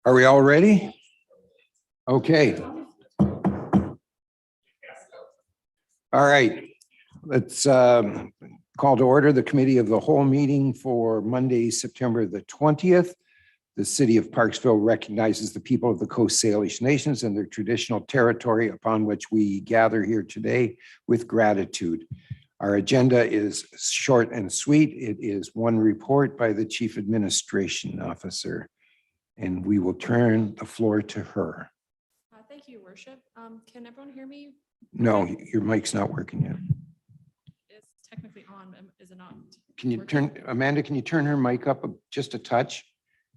Are we all ready? Okay. All right. Let's call to order the Committee of the Whole meeting for Monday, September the 20th. The City of Parksville recognizes the people of the Coast Salish Nations and their traditional territory upon which we gather here today with gratitude. Our agenda is short and sweet. It is one report by the Chief Administration Officer, and we will turn the floor to her. Thank you, Your Worship. Can everyone hear me? No, your mic's not working yet. It's technically on, is it not? Can you working? turn, Amanda, can you turn her mic up just a touch?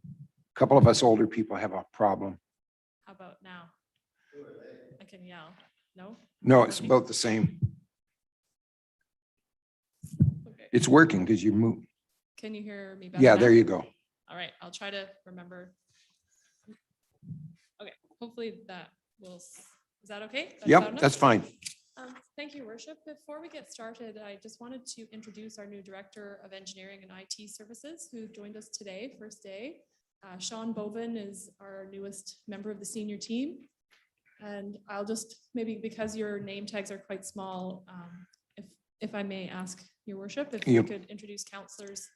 A couple of us older people have a problem. How about now? I can yell. No? No, it's about the same. Okay. It's working because you move. Can you hear me better? Yeah, now? there you go. All right, I'll try to remember. Okay, hopefully that will, is that okay? That's loud Yep, enough? that's fine. Thank you, Your Worship. Before we get started, I just wanted to introduce our new Director of Engineering and IT Services who joined us today, first day. Sean Bovin is our newest member of the senior team. And I'll just, maybe because your name tags are quite small, if I may ask Your Worship, if you could introduce counselors,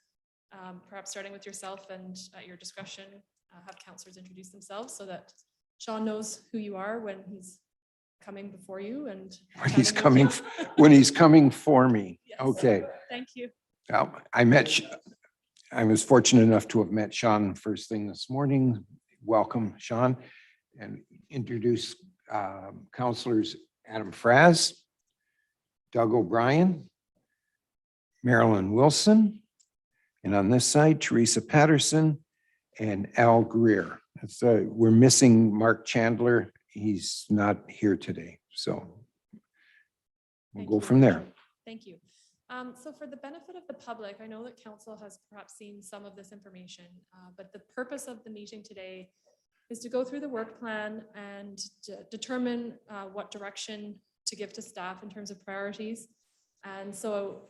perhaps starting with yourself, and at your discretion, have counselors introduce themselves so that Sean knows who you are when he's coming before you and When he's chatting coming, with you. when he's coming for me. Yes. Okay. Thank you. I was fortunate enough to have met Sean first thing this morning. Welcome, Sean, and introduce counselors Adam Fraz, Doug O'Brien, Marilyn Wilson, and on this side, Teresa Patterson and Al Greer. We're missing Mark Chandler. He's not here today, so we'll go from there. Thank you. So for the benefit of the public, I know that council has perhaps seen some of this information, but the purpose of the meeting today is to go through the work plan and determine what direction to give to staff in terms of priorities. And so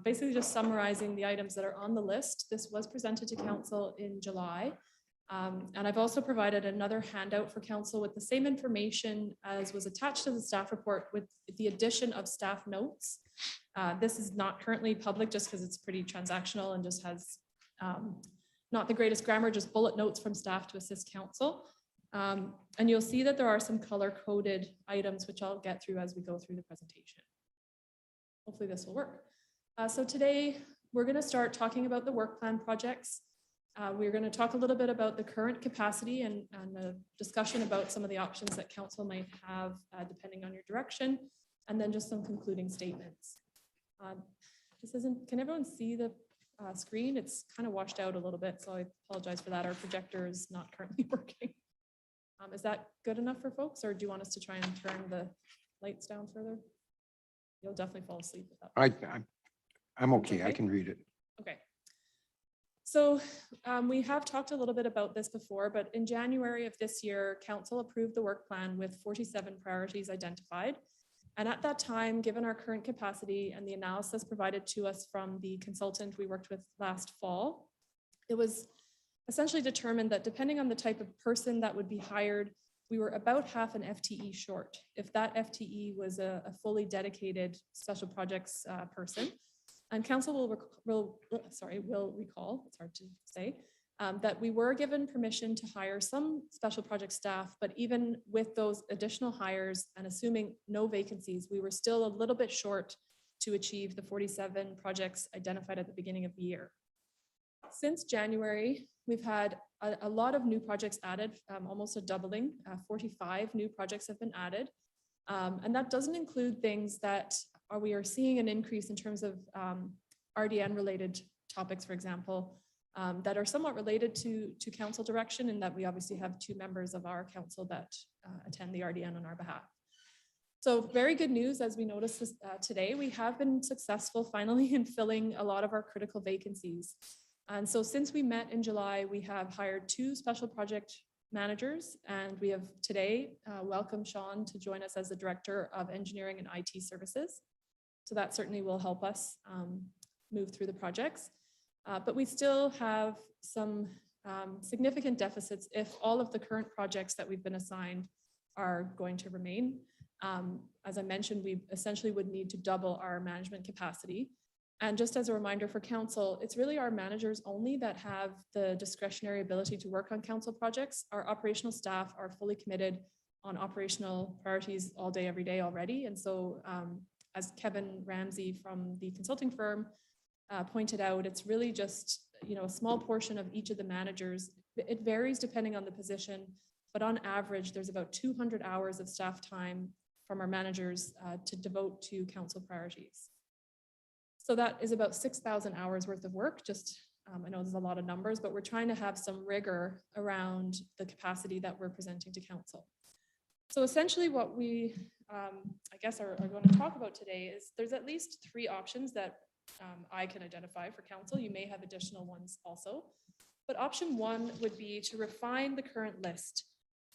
basically just summarizing the items that are on the list. This was presented to council in July. And I've also provided another handout for council with the same information as was attached to the staff report with the addition of staff notes. This is not currently public just because it's pretty transactional and just has not the greatest grammar, just bullet notes from staff to assist council. And you'll see that there are some color-coded items, which I'll get through as we go through the presentation. Hopefully this will work. So today we're going to start talking about the work plan projects. We're going to talk a little bit about the current capacity and a discussion about some of the options that council might have depending on your direction, and then just some concluding statements. Can everyone see the screen? It's kind of washed out a little bit, so I apologize for that. Our projector is not currently working. Is that good enough for folks, or do you want us to try and turn the lights down further? You'll definitely fall asleep with that. I'm okay. I can read it. Okay. So we have talked a little bit about this before, but in January of this year, council approved the work plan with 47 priorities identified. And at that time, given our current capacity and the analysis provided to us from the consultant we worked with last fall, it was essentially determined that depending on the type of person that would be hired, we were about half an FTE short. If that FTE was a fully dedicated special projects person. And council will recall, it's hard to say, that we were given permission to hire some special project staff, but even with those additional hires and assuming no vacancies, we were still a little bit short to achieve the 47 projects identified at the beginning of the year. Since January, we've had a lot of new projects added, almost a doubling, 45 new projects have been added. And that doesn't include things that we are seeing an increase in terms of RDN related topics, for example, that are somewhat related to council direction, and that we obviously have 2 members of our council that attend the RDN on our behalf. So very good news, as we noticed this, today, we have been successful finally in filling a lot of our critical vacancies. And so since we met in July, we have hired 2 special project managers, and we have today welcomed Sean to join us as the Director of Engineering and IT Services. So that certainly will help us move through the projects. But we still have some significant deficits if all of the current projects that we've been assigned are going to remain. As I mentioned, we essentially would need to double our management capacity. And just as a reminder for council, it's really our managers only that have the discretionary ability to work on council projects. Our operational staff are fully committed on operational priorities all day, every day already. And so as Kevin Ramsey from the consulting firm pointed out, it's really just, a small portion of each of the managers. It varies depending on the position, but on average, there's about 200 hours of staff time from our managers to devote to council priorities. So that is about 6,000 hours worth of work. Just, I know there's a lot of numbers, but we're trying to have some rigor around the capacity that we're presenting to council. So essentially what we, I guess, are going to talk about today is there's at least 3 options that I can identify for council. You may have additional ones also. But option 1 would be to refine the current list.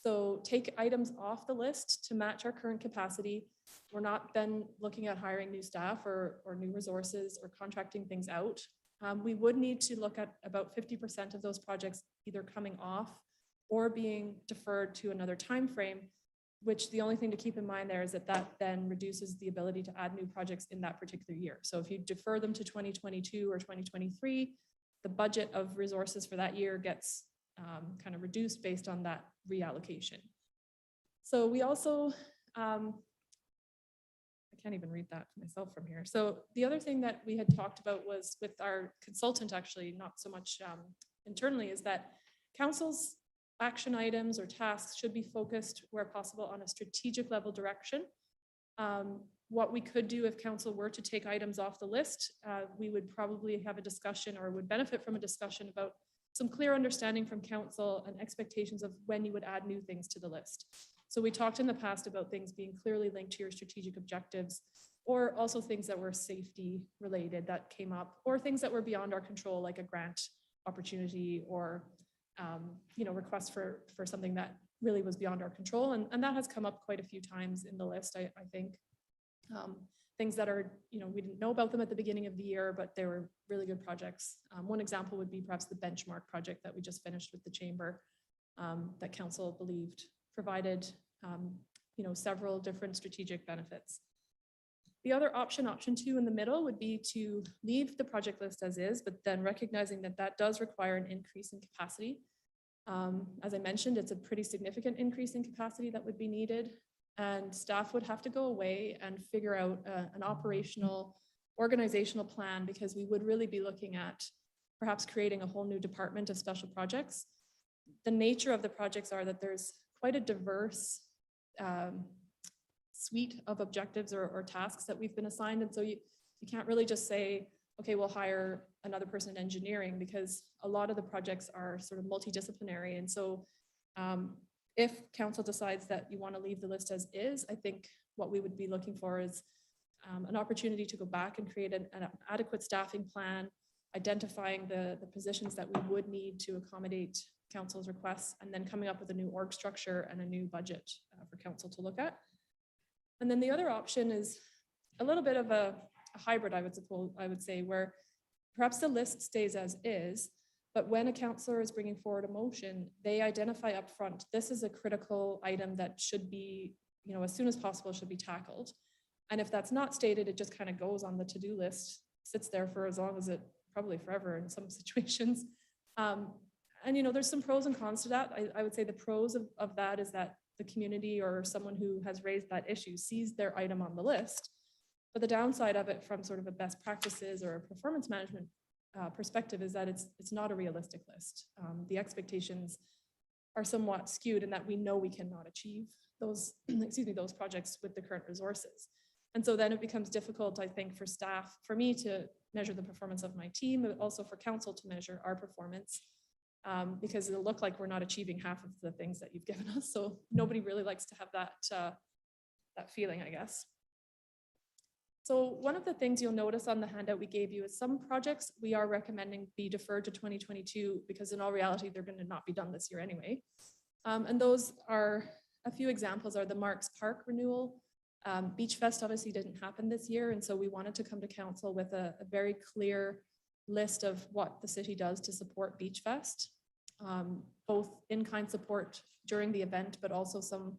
So take items off the list to match our current capacity. We're not then looking at hiring new staff or new resources or contracting things out. We would need to look at about 50% of those projects either coming off or being deferred to another time frame, which the only thing to keep in mind there is that that then reduces the ability to add new projects in that particular year. So if you defer them to 2022 or 2023, the budget of resources for that year gets kind of reduced based on that reallocation. So we also, I can't even read that myself from here. So the other thing that we had talked about was with our consultant, actually, not so much internally, is that council's action items or tasks should be focused where possible on a strategic level direction. What we could do if council were to take items off the list, we would probably have a discussion or would benefit from a discussion about some clear understanding from council and expectations of when you would add new things to the list. So we talked in the past about things being clearly linked to your strategic objectives, or also things that were safety related that came up, or things that were beyond our control, like a grant opportunity or request for something that really was beyond our control. And that has come up quite a few times in the list, I think. Things that are, we didn't know about them at the beginning of the year, but they were really good projects. One example would be perhaps the benchmark project that we just finished with the chamber that council believed provided, several different strategic benefits. The other option 2 in the middle, would be to leave the project list as is, but then recognizing that that does require an increase in capacity. As I mentioned, it's a pretty significant increase in capacity that would be needed, and staff would have to go away and figure out an operational, organizational plan, because we would really be looking at perhaps creating a whole new department of special projects. The nature of the projects are that there's quite a diverse suite of objectives or tasks that we've been assigned. And so you can't really just say, okay, we'll hire another person in engineering, because a lot of the projects are sort of multidisciplinary. And so if council decides that you want to leave the list as is, I think what we would be looking for is an opportunity to go back and create an adequate staffing plan, identifying the positions that we would need to accommodate council's requests, and then coming up with a new org structure and a new budget for council to look at. And then the other option is a little bit of a hybrid, I would say, where perhaps the list stays as is, but when a councillor is bringing forward a motion, they identify upfront, this is a critical item that should be, as soon as possible, should be tackled. And if that's not stated, it just kind of goes on the to-do list, sits there for as long as it, probably forever in some situations. And there's some pros and cons to that. I would say the pros of that is that the community or someone who has raised that issue sees their item on the list. But the downside of it from sort of a best practices or a performance management perspective is that it's not a realistic list. The expectations are somewhat skewed in that we know we cannot achieve those, those projects with the current resources. And so then it becomes difficult, I think, for staff, for me to measure the performance of my team, but also for council to measure our performance. Because it'll look like we're not achieving half of the things that you've given us. So nobody really likes to have that feeling, I guess. So one of the things you'll notice on the handout we gave you is some projects we are recommending be deferred to 2022, because in all reality, they're going to not be done this year anyway. And those are, a few examples are the Marks Park renewal. Beach Fest obviously didn't happen this year, and so we wanted to come to council with a very clear list of what the city does to support Beach Fest, both in-kind support during the event, but also some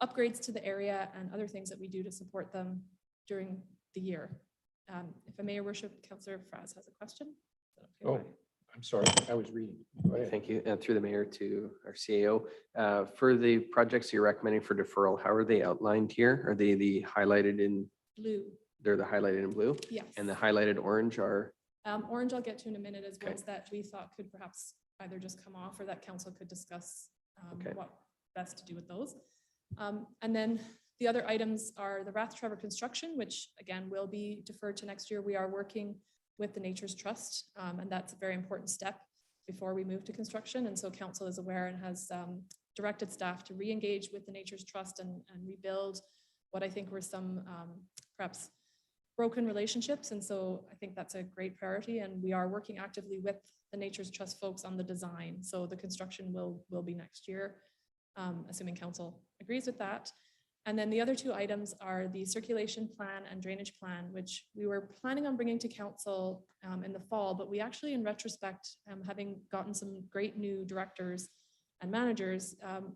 upgrades to the area and other things that we do to support them during the year. If I may, Your Worship, Councillor Fraz has a question. Is that okay? Oh, I'm sorry, I was reading. Go ahead. Thank you. Through the mayor to our CAO. For the projects you're recommending for deferral, how are they outlined here? Are they the highlighted in, Blue, they're the highlighted in blue? yes. And the highlighted orange are, Orange I'll get to in a minute as Okay. ones that we thought could perhaps either just come off or that council could discuss Okay. what best to do with those. And then the other items are the Rathtrevor construction, which again will be deferred to next year. We are working with the Nature's Trust, and that's a very important step before we move to construction. And so council is aware and has directed staff to re-engage with the Nature's Trust and rebuild what I think were some perhaps broken relationships. And so I think that's a great priority. And we are working actively with the Nature's Trust folks on the design. So the construction will be next year, assuming council agrees with that. And then the other two items are the circulation plan and drainage plan, which we were planning on bringing to council in the fall, but we actually, in retrospect, having gotten some great new directors and managers,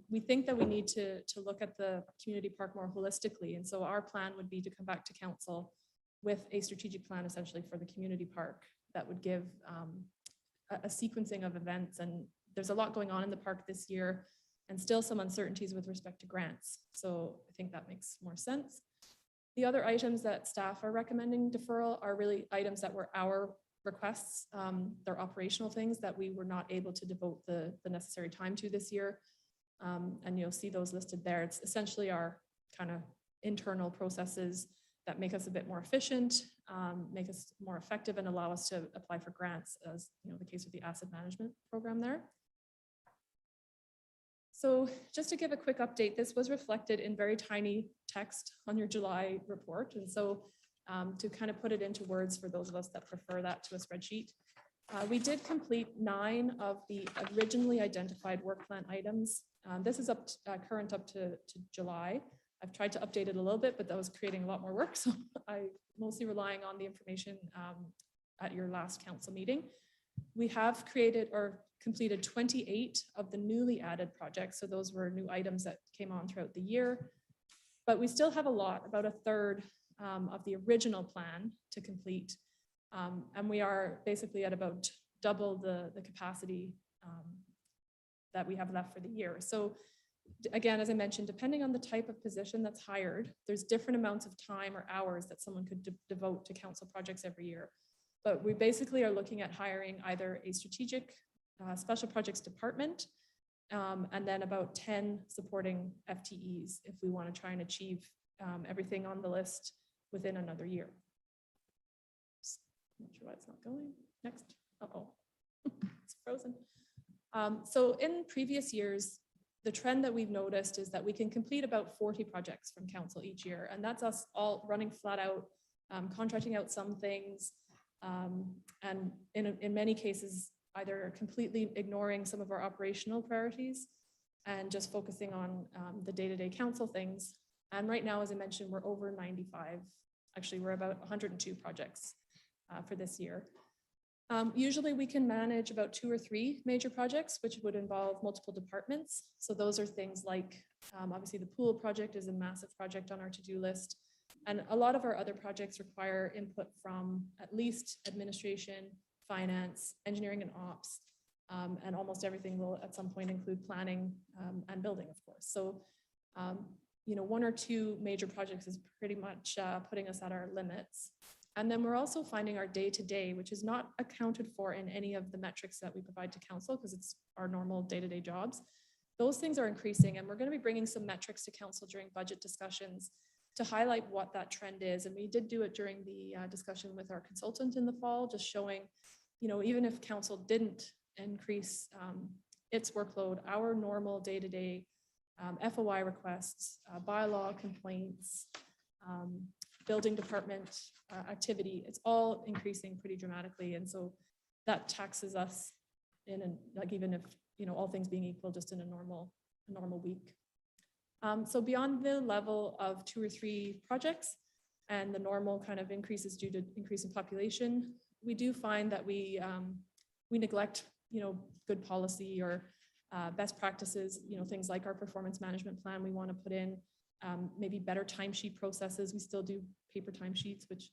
we think that we need to look at the community park more holistically. And so our plan would be to come back to council with a strategic plan essentially for the community park that would give a sequencing of events. And there's a lot going on in the park this year and still some uncertainties with respect to grants. So I think that makes more sense. The other items that staff are recommending deferral are really items that were our requests. They're operational things that we were not able to devote the necessary time to this year. And you'll see those listed there. It's essentially our kind of internal processes that make us a bit more efficient, make us more effective, and allow us to apply for grants, as the case with the asset management program there. So just to give a quick update, this was reflected in very tiny text on your July report. And so to kind of put it into words for those of us that prefer that to a spreadsheet, we did complete 9 of the originally identified work plan items. This is current up to July. I've tried to update it a little bit, but that was creating a lot more work. So I'm mostly relying on the information at your last council meeting. We have created or completed 28 of the newly added projects. So those were new items that came on throughout the year. But we still have a lot, about a third of the original plan to complete. And we are basically at about double the capacity that we have left for the year. So again, as I mentioned, depending on the type of position that's hired, there's different amounts of time or hours that someone could devote to council projects every year. But we basically are looking at hiring either a strategic special projects department and then about 10 supporting FTEs if we want to try and achieve everything on the list within another year. I'm not sure why it's not going. Next. Uh-oh, it's frozen. So in previous years, the trend that we've noticed is that we can complete about 40 projects from council each year. And that's us all running flat out, contracting out some things, and in many cases, either completely ignoring some of our operational priorities and just focusing on the day-to-day council things. And right now, as I mentioned, we're over 95. Actually, we're about 102 projects for this year. Usually we can manage about 2 or 3 major projects, which would involve multiple departments. So those are things like, obviously the pool project is a massive project on our to-do list. And a lot of our other projects require input from at least administration, finance, engineering and ops, and almost everything will at some point include planning and building, of course. So, 1 or 2 major projects is pretty much putting us at our limits. And then we're also finding our day-to-day, which is not accounted for in any of the metrics that we provide to council because it's our normal day-to-day jobs. Those things are increasing, and we're going to be bringing some metrics to council during budget discussions to highlight what that trend is. And we did do it during the discussion with our consultant in the fall, just showing, even if council didn't increase its workload, our normal day-to-day FOI requests, bylaw complaints, building department activity, it's all increasing pretty dramatically. And so that taxes us even if, all things being equal, just in a normal week. So beyond the level of 2 or 3 projects and the normal kind of increases due to increase in population, we do find that we neglect, good policy or best practices, things like our performance management plan we want to put in, maybe better timesheet processes. We still do paper timesheets, which,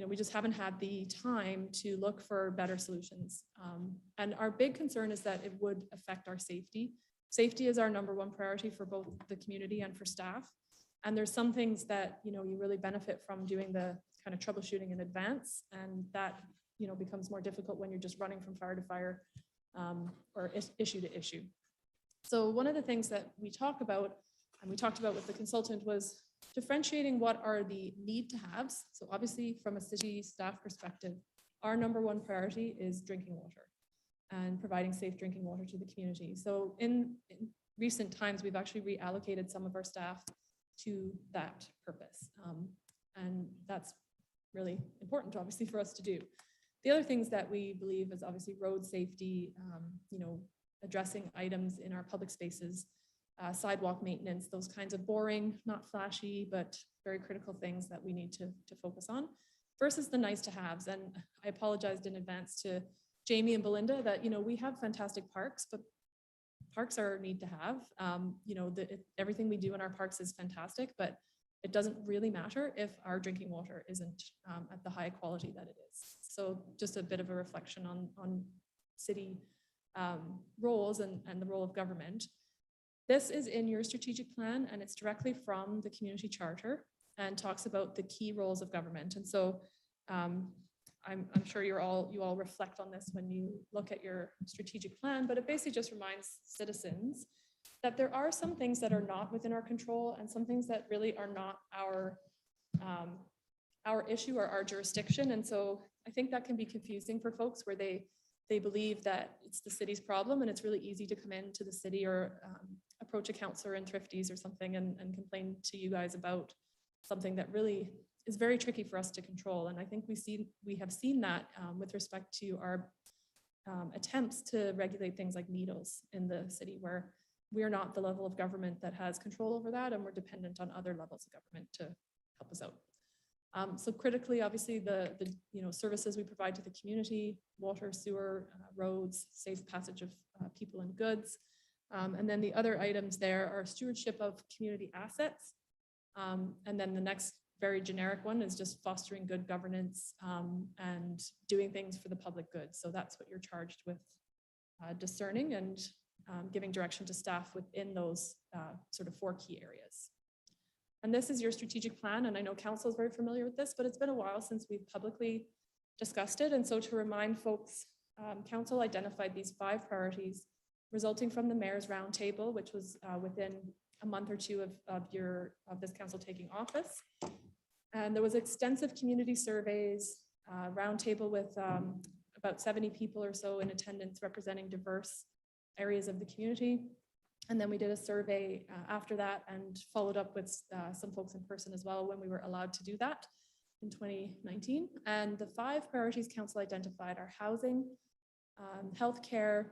we just haven't had the time to look for better solutions. And our big concern is that it would affect our safety. Safety is our #1 priority for both the community and for staff. And there's some things that, you really benefit from doing the kind of troubleshooting in advance. And that, becomes more difficult when you're just running from fire to fire or issue to issue. So one of the things that we talk about, and we talked about with the consultant, was differentiating what are the need to haves. So obviously from a city staff perspective, our #1 priority is drinking water and providing safe drinking water to the community. So in recent times, we've actually reallocated some of our staff to that purpose. And that's really important, obviously, for us to do. The other things that we believe is obviously road safety, addressing items in our public spaces, sidewalk maintenance, those kinds of boring, not flashy, but very critical things that we need to focus on, versus the nice to haves. And I apologized in advance to Jamie and Belinda that, we have fantastic parks, but parks are need to have. Everything we do in our parks is fantastic, but it doesn't really matter if our drinking water isn't at the high quality that it is. So just a bit of a reflection on city roles and the role of government. This is in your strategic plan, and it's directly from the community charter and talks about the key roles of government. And so I'm sure you all reflect on this when you look at your strategic plan, but it basically just reminds citizens that there are some things that are not within our control and some things that really are not our issue or our jurisdiction. And so I think that can be confusing for folks where they believe that it's the city's problem and it's really easy to come into the city or approach a counselor in Thrifties or something and complain to you guys about something that really is very tricky for us to control. And I think we have seen that with respect to our attempts to regulate things like needles in the city, where we are not the level of government that has control over that, and we're dependent on other levels of government to help us out. So critically, obviously, the services we provide to the community, water, sewer, roads, safe passage of people and goods. And then the other items there are stewardship of community assets. And then the next very generic one is just fostering good governance and doing things for the public good. So that's what you're charged with discerning and giving direction to staff within those sort of 4 key areas. And this is your strategic plan. And I know council is very familiar with this, but it's been a while since we've publicly discussed it. And so to remind folks, council identified these 5 priorities resulting from the mayor's roundtable, which was within a month or 2 of this council taking office. And there was extensive community surveys, roundtable with about 70 people or so in attendance representing diverse areas of the community. And then we did a survey after that and followed up with some folks in person as well when we were allowed to do that in 2019. And the 5 priorities council identified are housing, healthcare,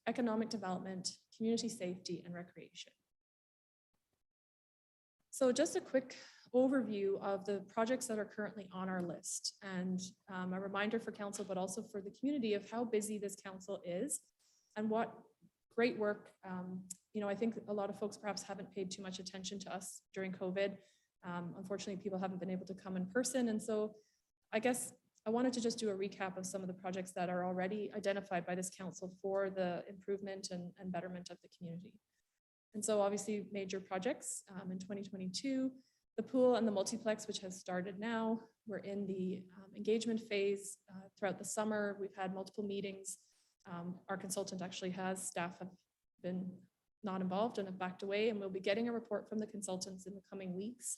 economic development, community safety, and recreation. So just a quick overview of the projects that are currently on our list, and a reminder for council, but also for the community, of how busy this council is and what great work. I think a lot of folks perhaps haven't paid too much attention to us during COVID. Unfortunately, people haven't been able to come in person. And so I guess I wanted to just do a recap of some of the projects that are already identified by this council for the improvement and betterment of the community. And so obviously major projects in 2022, the pool and the multiplex, which has started now. We're in the engagement phase throughout the summer. We've had multiple meetings. Our consultant actually has, staff have been not involved and have backed away, and we'll be getting a report from the consultants in the coming weeks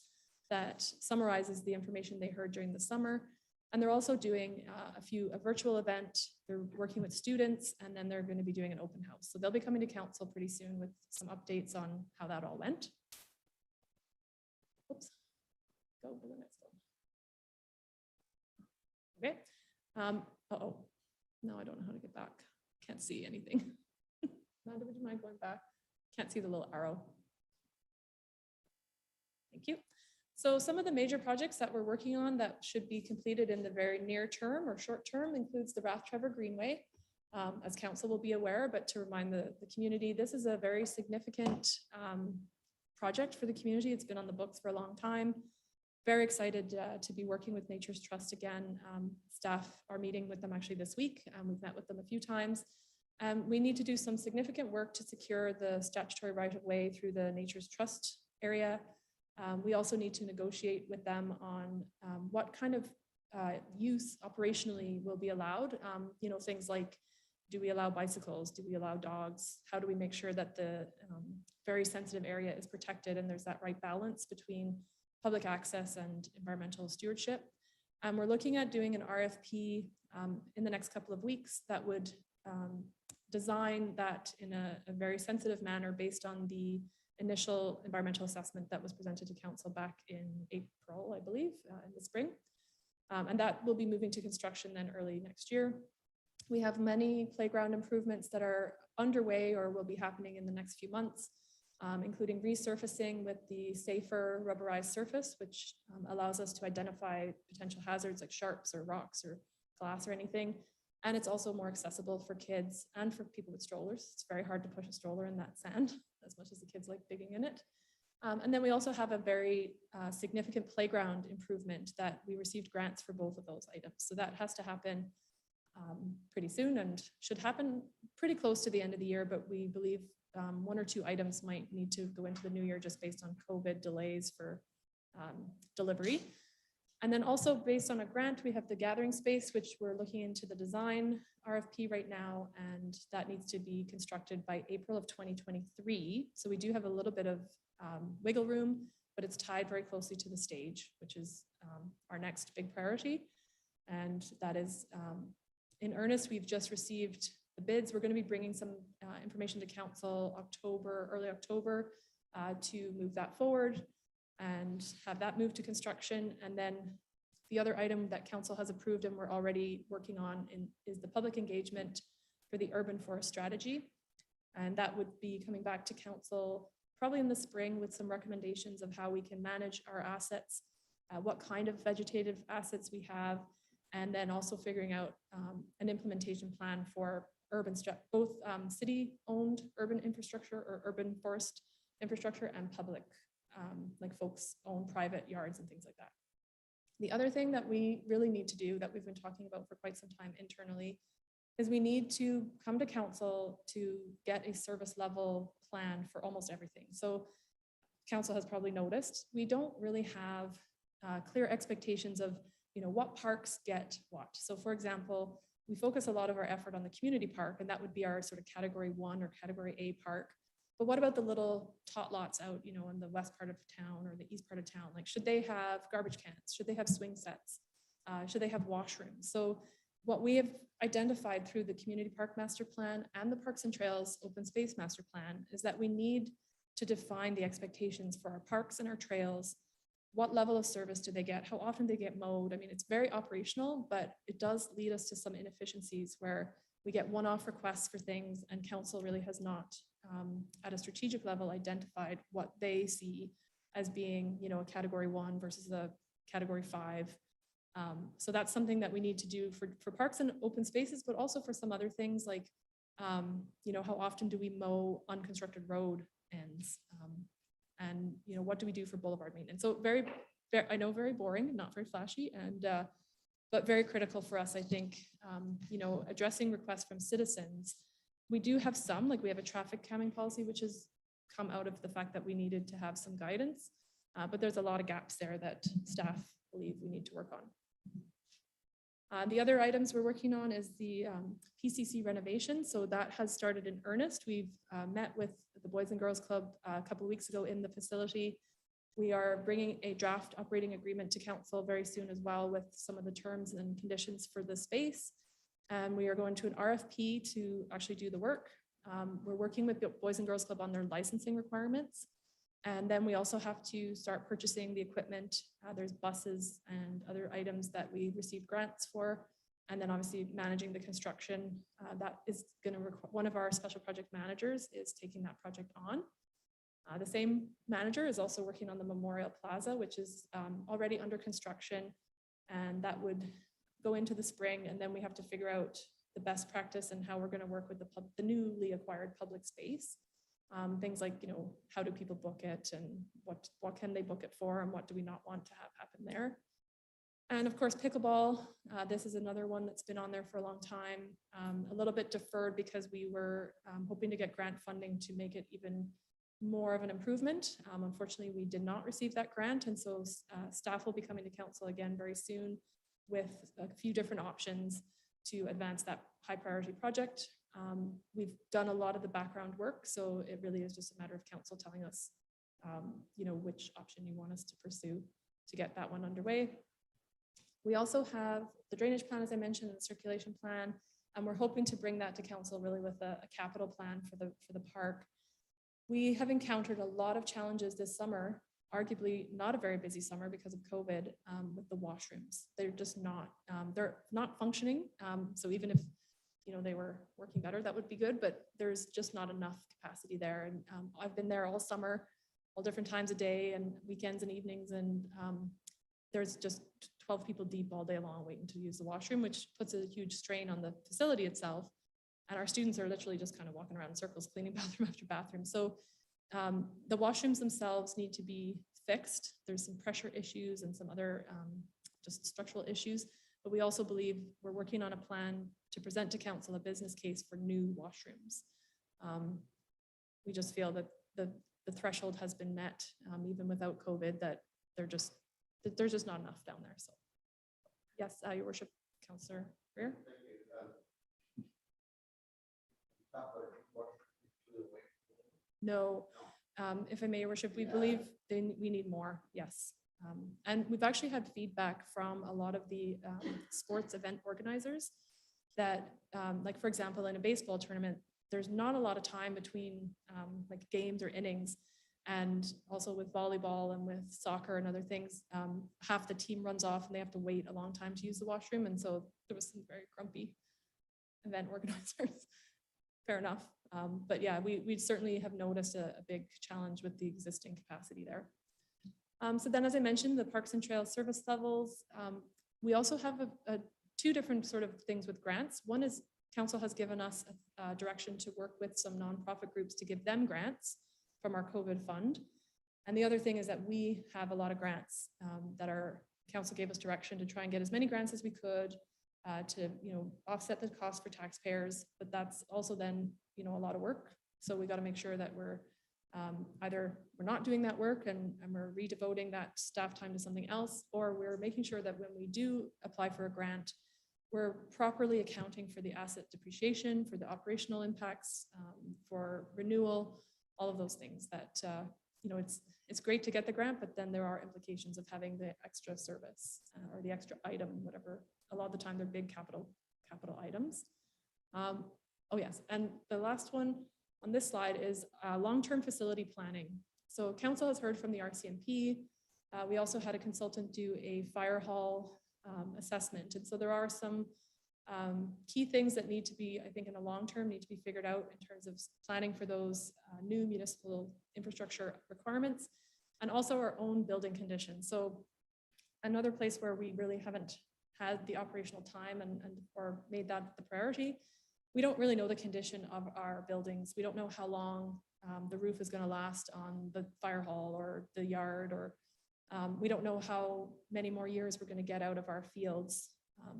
that summarizes the information they heard during the summer. And they're also doing a virtual event. They're working with students, and then they're going to be doing an open house. So they'll be coming to council pretty soon with some updates on how that all went. Oops, go to the next one. Okay. Uh-oh, no, I don't know how to get back. Can't see anything. Amanda, would you mind going back? Can't see the little arrow. Thank you. So some of the major projects that we're working on that should be completed in the very near term or short term includes the Rathtrevor Greenway. As council will be aware, but to remind the community, this is a very significant project for the community. It's been on the books for a long time. Very excited to be working with Nature's Trust again. Staff are meeting with them actually this week. We've met with them a few times. We need to do some significant work to secure the statutory right of way through the Nature's Trust area. We also need to negotiate with them on what kind of use operationally will be allowed. You know, things like, do we allow bicycles? Do we allow dogs? How do we make sure that the very sensitive area is protected and there's that right balance between public access and environmental stewardship? We're looking at doing an RFP in the next couple of weeks that would design that in a very sensitive manner based on the initial environmental assessment that was presented to council back in April, I believe, in the spring. And that will be moving to construction then early next year. We have many playground improvements that are underway or will be happening in the next few months, including resurfacing with the safer rubberized surface, which allows us to identify potential hazards like sharps or rocks or glass or anything. And it's also more accessible for kids and for people with strollers. It's very hard to push a stroller in that sand, as much as the kids like digging in it. And then we also have a very significant playground improvement that we received grants for both of those items. So that has to happen pretty soon and should happen pretty close to the end of the year, but we believe one or two items might need to go into the new year just based on COVID delays for delivery. And then also based on a grant, we have the gathering space, which we're looking into the design RFP right now, and that needs to be constructed by April of 2023. So we do have a little bit of wiggle room, but it's tied very closely to the stage, which is our next big priority. And that is in earnest. We've just received the bids. We're going to be bringing some information to council early October, to move that forward and have that move to construction. And then the other item that council has approved and we're already working on is the public engagement for the urban forest strategy. And that would be coming back to council probably in the spring with some recommendations of how we can manage our assets, what kind of vegetative assets we have, and then also figuring out an implementation plan for both city-owned urban infrastructure or urban forest infrastructure and public, like folks own private yards and things like that. The other thing that we really need to do that we've been talking about for quite some time internally is we need to come to council to get a service level plan for almost everything. So council has probably noticed, we don't really have clear expectations of, you know, what parks get what. So for example, we focus a lot of our effort on the community park, and that would be our sort of category 1 or category A park. But what about the little tot lots out, you know, in the west part of town or the east part of town? Like, should they have garbage cans? Should they have swing sets? Should they have washrooms? So what we have identified through the community park master plan and the parks and trails open space master plan is that we need to define the expectations for our parks and our trails. What level of service do they get? How often they get mowed? I mean, it's very operational, but it does lead us to some inefficiencies where we get one-off requests for things and council really has not at a strategic level identified what they see as being, you know, a category 1 versus a category 5. So that's something that we need to do for parks and open spaces, but also for some other things like, you know, how often do we mow unconstructed road ends? And, you know, what do we do for boulevard maintenance? So very, I know, very boring, not very flashy, and but very critical for us, I think, you know, addressing requests from citizens. We do have some, like we have a traffic calming policy, which has come out of the fact that we needed to have some guidance, but there's a lot of gaps there that staff believe we need to work on. The other items we're working on is the PCC renovation. So that has started in earnest. We've met with the Boys and Girls Club a couple of weeks ago in the facility. We are bringing a draft operating agreement to council very soon as well with some of the terms and conditions for the space. And we are going to an RFP to actually do the work. We're working with the Boys and Girls Club on their licensing requirements. And then we also have to start purchasing the equipment. There's buses and other items that we receive grants for. And then obviously managing the construction. That is going to require, one of our special project managers is taking that project on. The same manager is also working on the Memorial Plaza, which is already under construction, and that would go into the spring, and then we have to figure out the best practice and how we're going to work with the newly acquired public space. Things like, you know, how do people book it, and what can they book it for, and what do we not want to have happen there. And of course, pickleball, this is another one that's been on there for a long time, a little bit deferred because we were hoping to get grant funding to make it even more of an improvement. Unfortunately, we did not receive that grant, and so staff will be coming to council again very soon with a few different options to advance that high priority project. We've done a lot of the background work, so it really is just a matter of council telling us, you know, which option you want us to pursue to get that one underway. We also have the drainage plan, as I mentioned, and the circulation plan, and we're hoping to bring that to council really with a capital plan for the park. We have encountered a lot of challenges this summer, arguably not a very busy summer because of COVID, with the washrooms. They're just not, they're not functioning. So even if, you know, they were working better, that would be good, but there's just not enough capacity there. And I've been there all summer, all different times of day and weekends and evenings, and there's just 12 people deep all day long waiting to use the washroom, which puts a huge strain on the facility itself. And our students are literally just kind of walking around in circles, cleaning bathroom after bathroom. So the washrooms themselves need to be fixed. There's some pressure issues and some other just structural issues. But we also believe we're working on a plan to present to council a business case for new washrooms. We just feel that the threshold has been met, even without COVID, that there's just not enough down there. So yes, Your Worship, Councillor Greer. No, if I may, Your Worship, we believe we need more, yes. And we've actually had feedback from a lot of the sports event organizers that, like for example, in a baseball tournament, there's not a lot of time between like games or innings. And also with volleyball and with soccer and other things, half the team runs off and they have to wait a long time to use the washroom. And so there was some very grumpy event organizers. Fair enough. But yeah, we certainly have noticed a big challenge with the existing capacity there. So then, as I mentioned, the parks and trails service levels, we also have two different sort of things with grants. One is council has given us a direction to work with some nonprofit groups to give them grants from our COVID fund. And the other thing is that we have a lot of grants that our council gave us direction to try and get as many grants as we could to, you know, offset the cost for taxpayers, but that's also then, you know, a lot of work. So we got to make sure that we're either we're not doing that work and we're redevoting that staff time to something else, or we're making sure that when we do apply for a grant, we're properly accounting for the asset depreciation, for the operational impacts, for renewal, all of those things that, you know, it's great to get the grant, but then there are implications of having the extra service or the extra item, whatever. A lot of the time they're big capital items. Oh yes, and the last one on this slide is long-term facility planning. So council has heard from the RCMP. We also had a consultant do a fire hall assessment. And so there are some key things that need to be, I think in the long term, need to be figured out in terms of planning for those new municipal infrastructure requirements, and also our own building conditions. So another place where we really haven't had the operational time or made that the priority, we don't really know the condition of our buildings. We don't know how long the roof is going to last on the fire hall or the yard, or we don't know how many more years we're going to get out of our fields.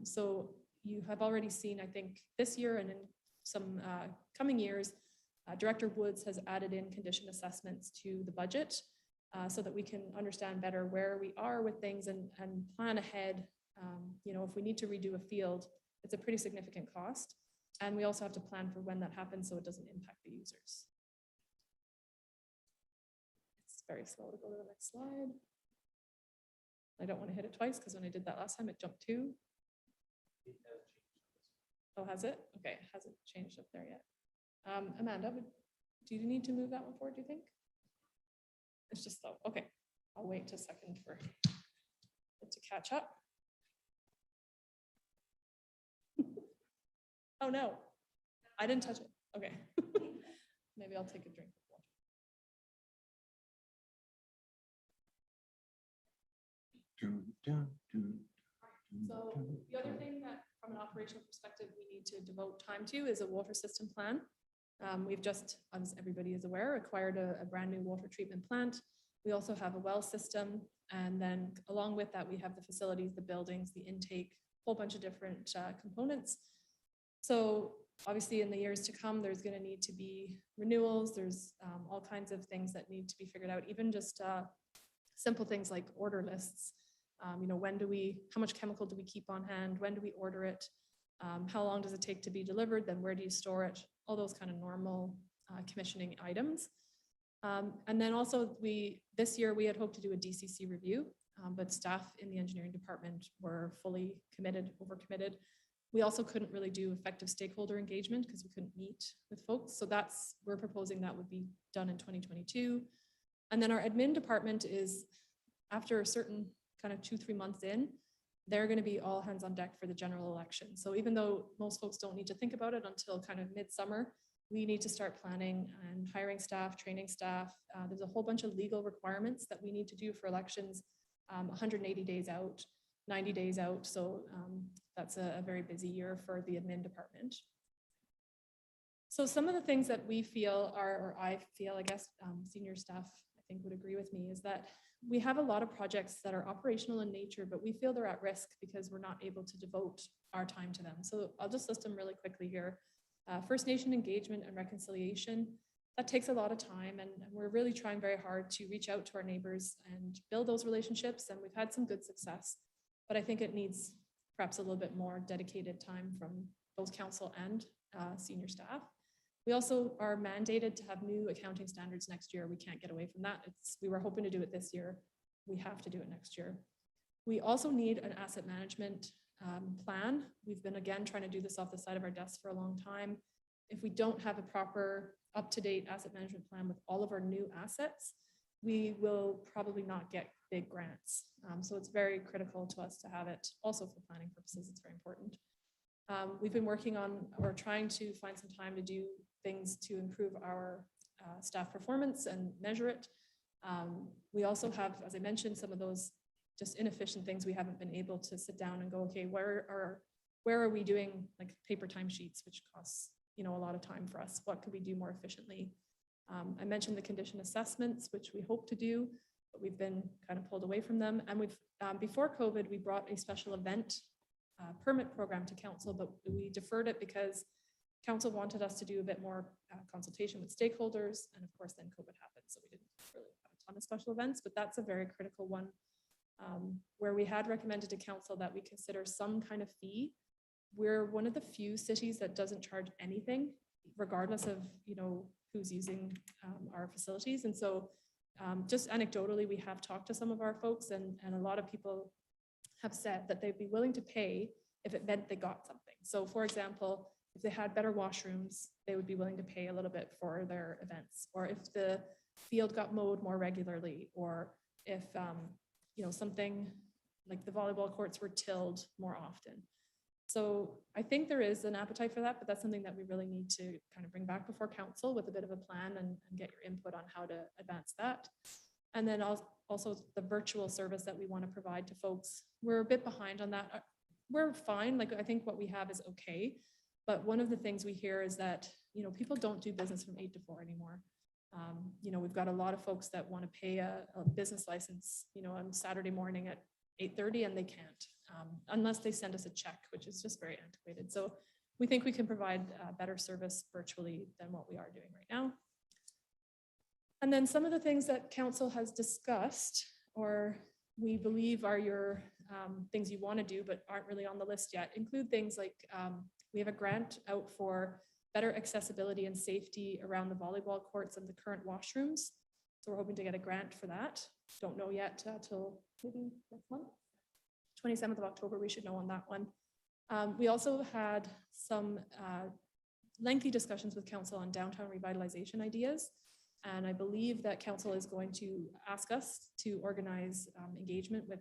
So you have already seen, I think, this year and in some coming years, Director Woods has added in condition assessments to the budget so that we can understand better where we are with things and plan ahead. You know, if we need to redo a field, it's a pretty significant cost. And we also have to plan for when that happens so it doesn't impact the users. It's very slow to go to the next slide. I don't want to hit it twice because when I did that last time, it jumped 2. Oh, has it? Okay, it hasn't changed up there yet. Amanda, do you need to move that one forward, do you think? It's just slow. Okay, I'll wait a second for it to catch up. Oh no, I didn't touch it. Okay, maybe I'll take a drink. So the other thing that from an operational perspective, we need to devote time to is a water system plan. We've just, as everybody is aware, acquired a brand new water treatment plant. We also have a well system. And then along with that, we have the facilities, the buildings, the intake, a whole bunch of different components. So obviously in the years to come, there's going to need to be renewals. There's all kinds of things that need to be figured out, even just simple things like order lists. You know, how much chemical do we keep on hand? When do we order it? How long does it take to be delivered? Then where do you store it? All those kind of normal commissioning items. And then also this year we had hoped to do a DCC review, but staff in the engineering department were fully committed, overcommitted. We also couldn't really do effective stakeholder engagement because we couldn't meet with folks. So we're proposing that would be done in 2022. And then our admin department is, after a certain kind of 2-3 months in, they're going to be all hands on deck for the general election. So even though most folks don't need to think about it until kind of midsummer, we need to start planning and hiring staff, training staff. There's a whole bunch of legal requirements that we need to do for elections 180 days out, 90 days out. So that's a very busy year for the admin department. So some of the things that we feel or I feel, I guess senior staff I think would agree with me, is that we have a lot of projects that are operational in nature, but we feel they're at risk because we're not able to devote our time to them. So I'll just list them really quickly here. First Nation engagement and reconciliation, that takes a lot of time, and we're really trying very hard to reach out to our neighbors and build those relationships, and we've had some good success, but I think it needs perhaps a little bit more dedicated time from both council and senior staff. We also are mandated to have new accounting standards next year. We can't get away from that. We were hoping to do it this year. We have to do it next year. We also need an asset management plan. We've been, again, trying to do this off the side of our desk for a long time. If we don't have a proper up-to-date asset management plan with all of our new assets, we will probably not get big grants. So it's very critical to us to have it. Also for planning purposes, it's very important. We've been working on or trying to find some time to do things to improve our staff performance and measure it. We also have, as I mentioned, some of those just inefficient things we haven't been able to sit down and go, okay, where are we doing like paper timesheets, which costs, you know, a lot of time for us? What could we do more efficiently? I mentioned the condition assessments, which we hope to do, but we've been kind of pulled away from them. And we've before COVID, we brought a special event permit program to council, but we deferred it because council wanted us to do a bit more consultation with stakeholders. And of course, then COVID happened. So we didn't really have a ton of special events, but that's a very critical one where we had recommended to council that we consider some kind of fee. We're one of the few cities that doesn't charge anything, regardless of, you know, who's using our facilities. And so just anecdotally, we have talked to some of our folks, and a lot of people have said that they'd be willing to pay if it meant they got something. So for example, if they had better washrooms, they would be willing to pay a little bit for their events, or if the field got mowed more regularly, or if you know, something like the volleyball courts were tilled more often. So I think there is an appetite for that, but that's something that we really need to kind of bring back before council with a bit of a plan and get your input on how to advance that. And then also the virtual service that we want to provide to folks. We're a bit behind on that. We're fine. Like, I think what we have is okay. But one of the things we hear is that, you know, people don't do business from 8 to 4 anymore. You know, we've got a lot of folks that want to pay a business license, you know, on Saturday morning at 8:30, and they can't unless they send us a check, which is just very antiquated. So we think we can provide better service virtually than what we are doing right now. And then some of the things that council has discussed, or we believe are your things you want to do but aren't really on the list yet, include things like we have a grant out for better accessibility and safety around the volleyball courts and the current washrooms. So we're hoping to get a grant for that. Don't know yet till maybe next month. 27th of October, we should know on that one. We also had some lengthy discussions with council on downtown revitalization ideas. And I believe that council is going to ask us to organize engagement with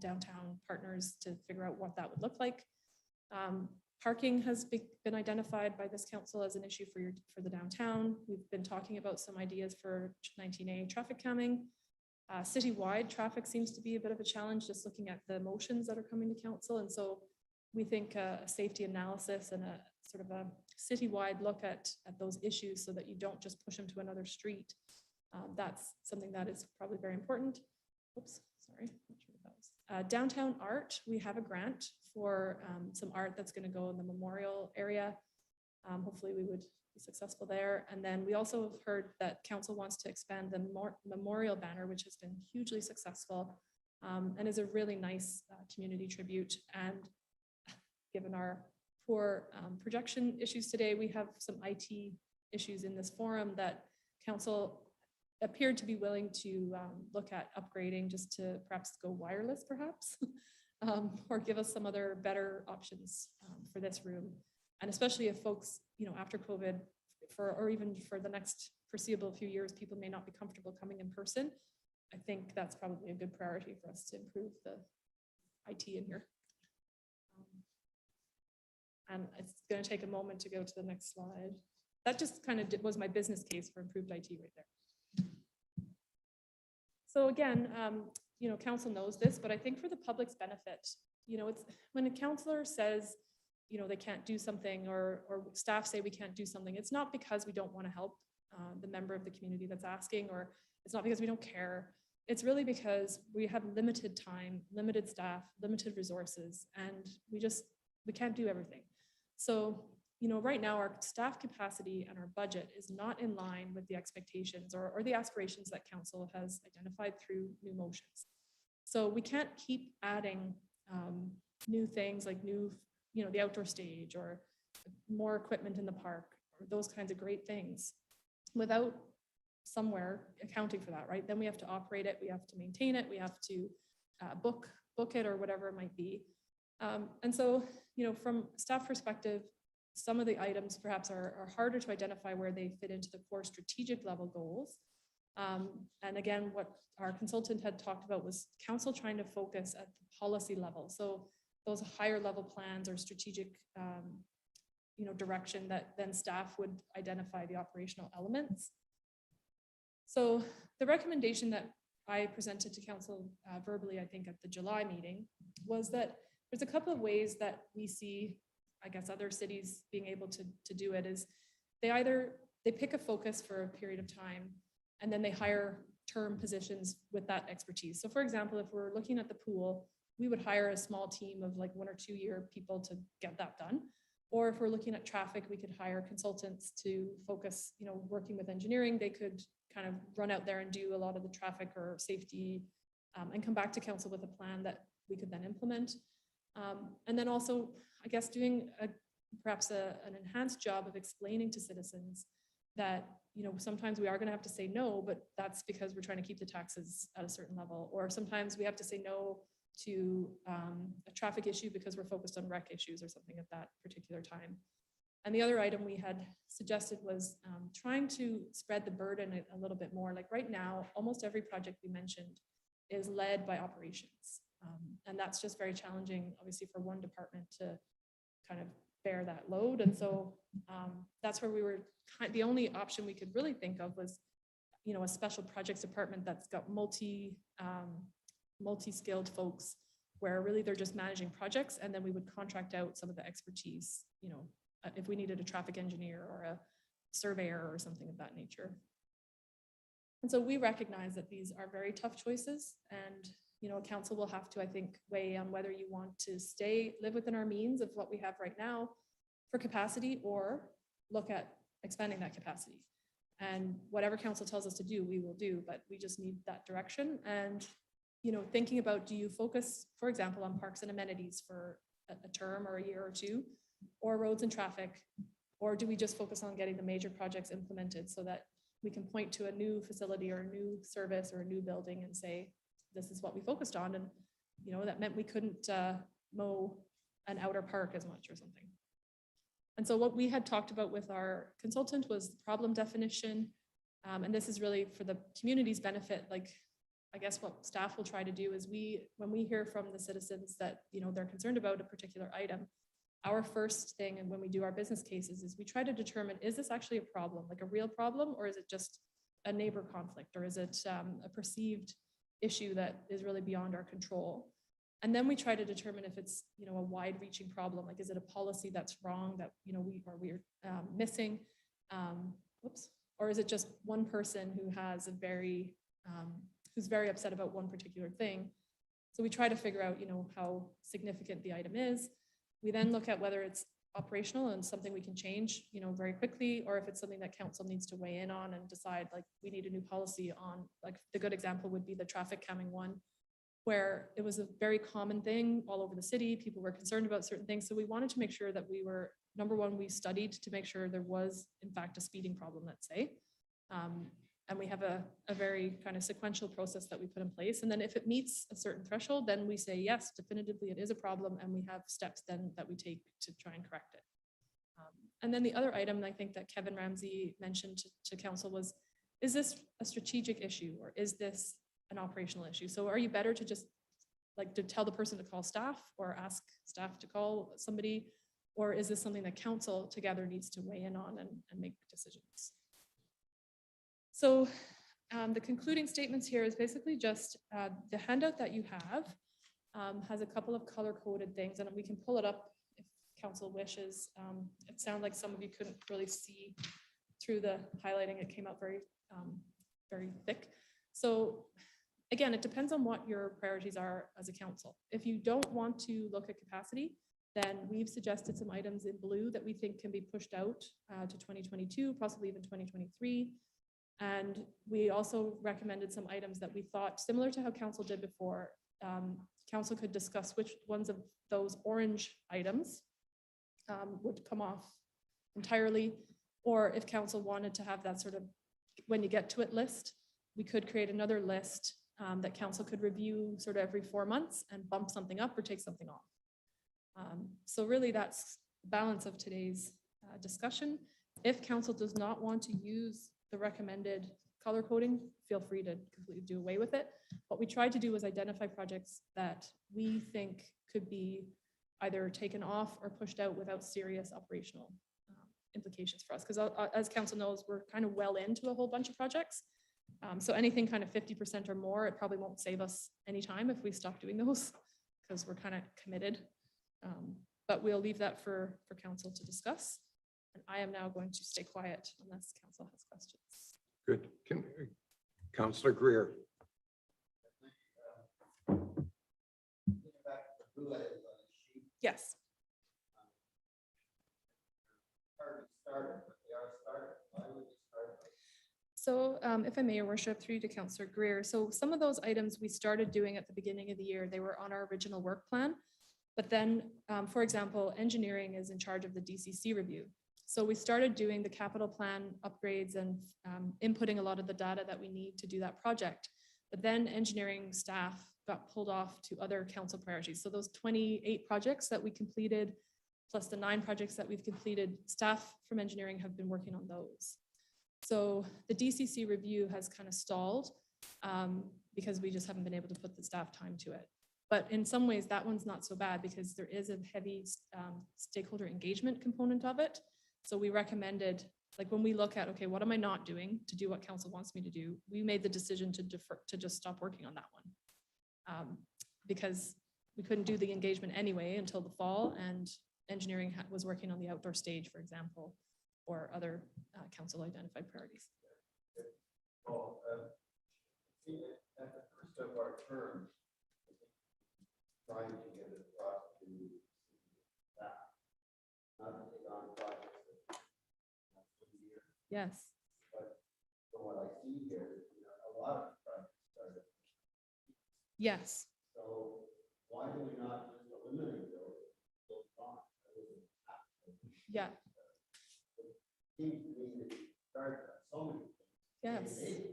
downtown partners to figure out what that would look like. Parking has been identified by this council as an issue for the downtown. We've been talking about some ideas for 19A traffic calming. Citywide traffic seems to be a bit of a challenge, just looking at the motions that are coming to council. And so we think a safety analysis and a sort of a citywide look at those issues so that you don't just push them to another street. That's something that is probably very important. Oops, sorry. Not sure what that was. Downtown art, we have a grant for some art that's going to go in the memorial area. Hopefully we would be successful there. And then we also have heard that council wants to expand the memorial banner, which has been hugely successful and is a really nice community tribute. And given our poor projection issues today, we have some IT issues in this forum that council appeared to be willing to look at upgrading, just to perhaps go wireless perhaps, or give us some other better options for this room. And especially if folks, after COVID, or even for the next foreseeable few years, people may not be comfortable coming in person. I think that's probably a good priority for us to improve the IT in here. And it's going to take a moment to go to the next slide. That just kind of was my business case for improved IT right there. So again, council knows this, but I think for the public's benefit, it's when a councillor says, they can't do something, or staff say we can't do something, it's not because we don't want to help the member of the community that's asking, or it's not because we don't care. It's really because we have limited time, limited staff, limited resources, and we can't do everything. So, right now our staff capacity and our budget is not in line with the expectations or the aspirations that council has identified through new motions. So we can't keep adding new things like the outdoor stage or more equipment in the park or those kinds of great things without somewhere accounting for that, right? Then we have to operate it, we have to maintain it, we have to book it or whatever it might be. And so, from staff perspective, some of the items perhaps are harder to identify where they fit into the core strategic level goals. And again, what our consultant had talked about was council trying to focus at the policy level. So those higher level plans or strategic, direction that then staff would identify the operational elements. So the recommendation that I presented to council verbally, I think at the July meeting, was that there's a couple of ways that we see, I guess, other cities being able to do it. Is they pick a focus for a period of time and then they hire term positions with that expertise. So for example, if we're looking at the pool, we would hire a small team of like 1 or 2 year people to get that done. Or if we're looking at traffic, we could hire consultants to focus, working with engineering. They could kind of run out there and do a lot of the traffic or safety and come back to council with a plan that we could then implement. And then also, I guess, doing perhaps an enhanced job of explaining to citizens that, sometimes we are going to have to say no, but that's because we're trying to keep the taxes at a certain level. Or sometimes we have to say no to a traffic issue because we're focused on rec issues or something at that particular time. And the other item we had suggested was trying to spread the burden a little bit more. Like right now, almost every project we mentioned is led by operations. And that's just very challenging, obviously, for one department to kind of bear that load. And so that's where we were, the only option we could really think of was, a special projects department that's got multi-skilled folks where really they're just managing projects, and then we would contract out some of the expertise, if we needed a traffic engineer or a surveyor or something of that nature. And so we recognize that these are very tough choices, and council will have to, I think, weigh on whether you want to live within our means of what we have right now for capacity, or look at expanding that capacity. And whatever council tells us to do, we will do, but we just need that direction. And thinking about, do you focus, for example, on parks and amenities for a term or a year or two, or roads and traffic, or do we just focus on getting the major projects implemented so that we can point to a new facility or a new service or a new building and say, this is what we focused on. And, that meant we couldn't mow an outer park as much or something. And so what we had talked about with our consultant was problem definition. And this is really for the community's benefit. Like, I guess what staff will try to do is when we hear from the citizens that, they're concerned about a particular item, our first thing, and when we do our business cases, is we try to determine, is this actually a problem, like a real problem, or is it just a neighbor conflict, or is it a perceived issue that is really beyond our control. And then we try to determine if it's, a wide-reaching problem, like is it a policy that's wrong that, we're missing, or is it just one person who has who's very upset about one particular thing? So we try to figure out, how significant the item is. We then look at whether it's operational and something we can change, very quickly, or if it's something that council needs to weigh in on and decide, like, we need a new policy on, like, the good example would be the traffic calming one, where it was a very common thing all over the city. People were concerned about certain things. So we wanted to make sure that we were, number one, we studied to make sure there was, in fact, a speeding problem, let's say. And we have a very kind of sequential process that we put in place. And then if it meets a certain threshold, then we say, yes, definitively it is a problem. And we have steps then that we take to try and correct it. And then the other item I think that Kevin Ramsey mentioned to council was, is this a strategic issue or is this an operational issue? So are you better to just like to tell the person to call staff or ask staff to call somebody? Or is this something that council together needs to weigh in on and make decisions? So the concluding statements here is basically just the handout that you have has a couple of color-coded things, and we can pull it up if council wishes. It sounded like some of you couldn't really see through the highlighting. It came out very, very thick. So again, it depends on what your priorities are as a council. If you don't want to look at capacity, then we've suggested some items in blue that we think can be pushed out to 2022, possibly even 2023. And we also recommended some items that we thought, similar to how council did before, council could discuss which ones of those orange items would come off entirely, or if council wanted to have that sort of, when you get to it list, we could create another list that council could review sort of every 4 months and bump something up or take something off. So really that's the balance of today's discussion. If council does not want to use the recommended color coding, feel free to completely do away with it. What we tried to do was identify projects that we think could be either taken off or pushed out without serious operational implications for us. Because as council knows, we're kind of well into a whole bunch of projects. So anything kind of 50% or more, it probably won't save us any time if we stop doing those because we're kind of committed. But we'll leave that for council to discuss. And I am now going to stay quiet unless council has questions. Good. Councillor Greer. Yes. So if I may, Your Worship, through you to Councillor Greer. So some of those items we started doing at the beginning of the year, they were on our original work plan. But then, for example, engineering is in charge of the DCC review. So we started doing the capital plan upgrades and inputting a lot of the data that we need to do that project. But then engineering staff got pulled off to other council priorities. So those 28 projects that we completed, plus the 9 projects that we've completed, staff from engineering have been working on those. So the DCC review has kind of stalled because we just haven't been able to put the staff time to it. But in some ways, that one's not so bad because there is a heavy stakeholder engagement component of it. So we recommended, like when we look at, okay, what am I not doing to do what council wants me to do? We made the decision to defer, to just stop working on that one because we couldn't do the engagement anyway until the fall, and engineering was working on the outdoor stage, for example, or other council identified priorities. Well, at the first of our term, trying to get it across to that, not to take on projects that for the year. Yes. But from what I see here, a lot of projects started. Yes. So why do we not just eliminate those? Yeah. Seems to me that you start so many things. Yes.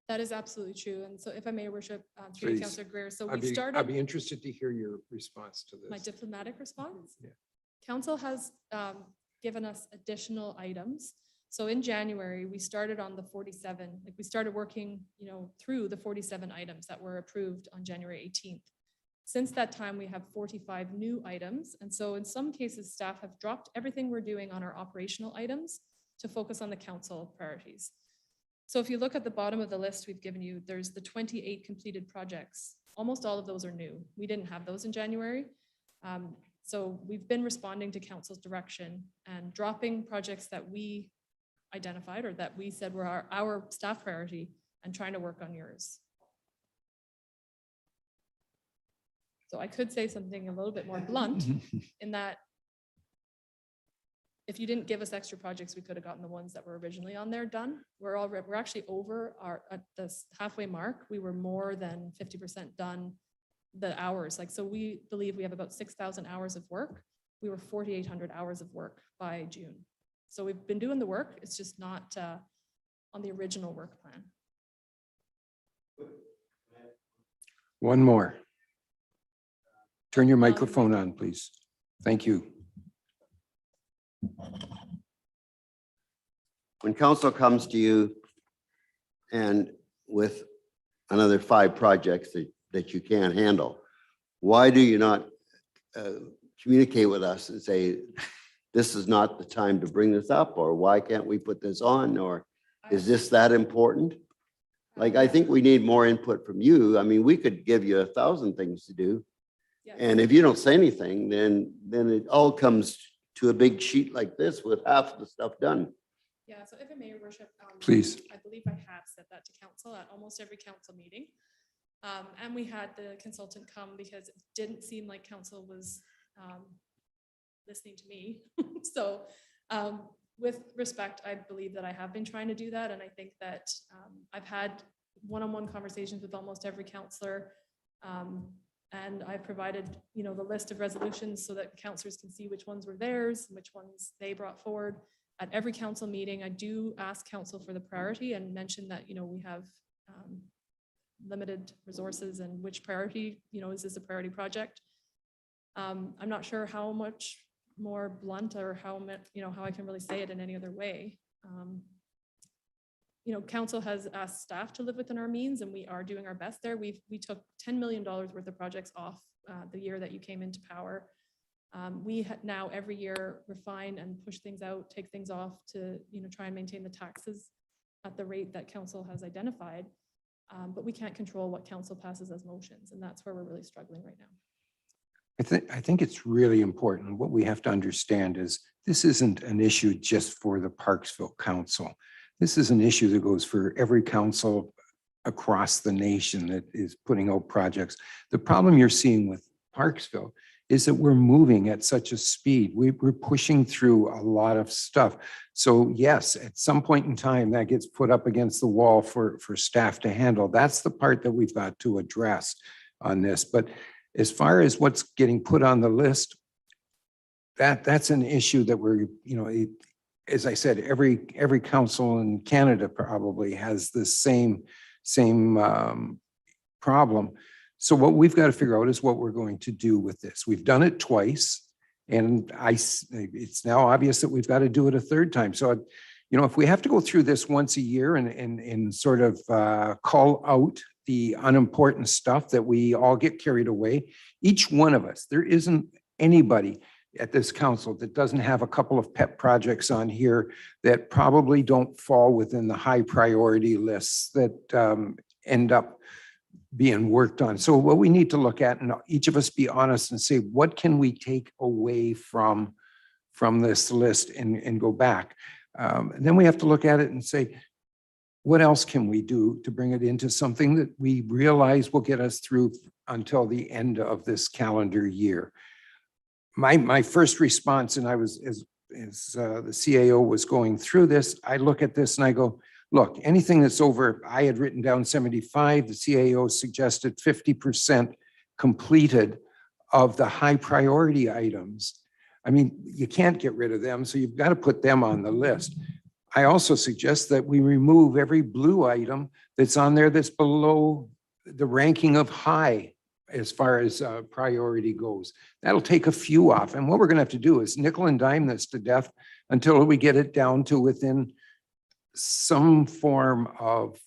That is absolutely true. And so if I may, Your Worship, through you, Please. Councillor Greer, so I'd we started be interested to hear your response to this. my diplomatic response. Yeah. Council has given us additional items. So in January, we started on the 47, like we started working, through the 47 items that were approved on January 18th. Since that time, we have 45 new items. And so in some cases, staff have dropped everything we're doing on our operational items to focus on the council priorities. So if you look at the bottom of the list we've given you, there's the 28 completed projects. Almost all of those are new. We didn't have those in January. So we've been responding to council's direction and dropping projects that we identified or that we said were our staff priority and trying to work on yours. So I could say something a little bit more blunt in that if you didn't give us extra projects, we could have gotten the ones that were originally on there done. We're actually over at this halfway mark. We were more than 50% done the hours. Like, so we believe we have about 6,000 hours of work. We were 4,800 hours of work by June. So we've been doing the work. It's just not on the original work plan. One more. Turn your microphone on, please. Thank you. When council comes to you and with another 5 projects that you can't handle, why do you not communicate with us and say, this is not the time to bring this up, or why can't we put this on, or is this that important? Like, I think we need more input from you. I mean, we could give you 1,000 things to do. Yeah. And if you don't say anything, then it all comes to a big sheet like this with half the stuff done. Yeah, so if I may, Your Worship. Please. I believe I have said that to council at almost every council meeting. And we had the consultant come because it didn't seem like council was listening to me. So with respect, I believe that I have been trying to do that. And I think that I've had one-on-one conversations with almost every councillor. And I've provided, the list of resolutions so that councillors can see which ones were theirs, and which ones they brought forward. At every council meeting, I do ask council for the priority and mention that, we have limited resources and which priority, is this a priority project? I'm not sure how much more blunt or how I can really say it in any other way. Council has asked staff to live within our means, and we are doing our best there. We took $10 million worth of projects off the year that you came into power. We now every year refine and push things out, take things off to try and maintain the taxes at the rate that council has identified. But we can't control what council passes as motions, and that's where we're really struggling right now. I think it's really important. What we have to understand is this isn't an issue just for the Parksville Council. This is an issue that goes for every council across the nation that is putting out projects. The problem you're seeing with Parksville is that we're moving at such a speed. We're pushing through a lot of stuff. So yes, at some point in time, that gets put up against the wall for staff to handle. That's the part that we've got to address on this. But as far as what's getting put on the list, that's an issue that we're, as I said, every council in Canada probably has the same problem. So what we've got to figure out is what we're going to do with this. We've done it twice, and it's now obvious that we've got to do it a third time. So, if we have to go through this once a year and sort of call out the unimportant stuff that we all get carried away, each one of us, there isn't anybody at this council that doesn't have a couple of pet projects on here that probably don't fall within the high priority lists that end up being worked on. So what we need to look at, and each of us be honest and say, what can we take away from this list and go back? And then we have to look at it and say, what else can we do to bring it into something that we realize will get us through until the end of this calendar year? My first response, and I was, as the CAO was going through this, I look at this and I go, look, anything that's over, I had written down 75, the CAO suggested 50% completed of the high priority items. I mean, you can't get rid of them, so you've got to put them on the list. I also suggest that we remove every blue item that's on there that's below the ranking of high as far as priority goes. That'll take a few off. And what we're going to have to do is nickel and dime this to death until we get it down to within some form of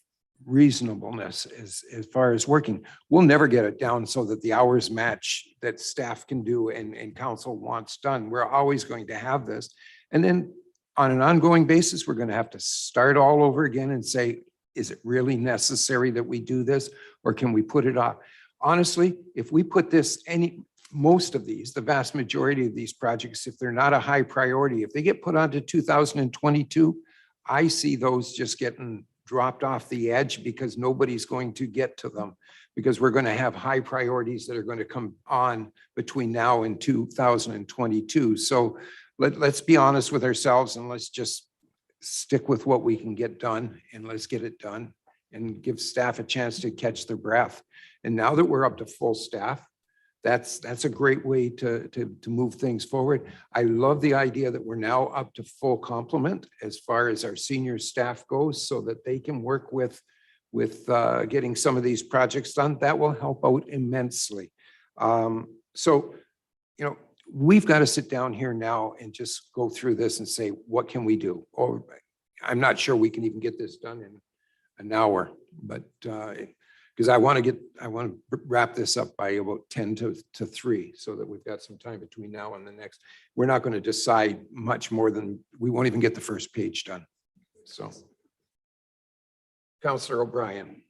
reasonableness as far as working. We'll never get it down so that the hours match that staff can do and council wants done. We're always going to have this. And then on an ongoing basis, we're going to have to start all over again and say, is it really necessary that we do this? Or can we put it off? Honestly, if we put this, most of these, the vast majority of these projects, if they're not a high priority, if they get put onto 2022, I see those just getting dropped off the edge because nobody's going to get to them, because we're going to have high priorities that are going to come on between now and 2022. So let's be honest with ourselves and let's just stick with what we can get done, and let's get it done and give staff a chance to catch their breath. And now that we're up to full staff, that's a great way to move things forward. I love the idea that we're now up to full complement as far as our senior staff goes, so that they can work with getting some of these projects done. That will help out immensely. So, you know, we've got to sit down here now and just go through this and say, what can we do? Or I'm not sure we can even get this done in an hour, but because I want to wrap this up by about 10 to 3, so that we've got some time between now and the next. We're not going to decide much more than, we won't even get the first page done. So, Councillor O'Brien.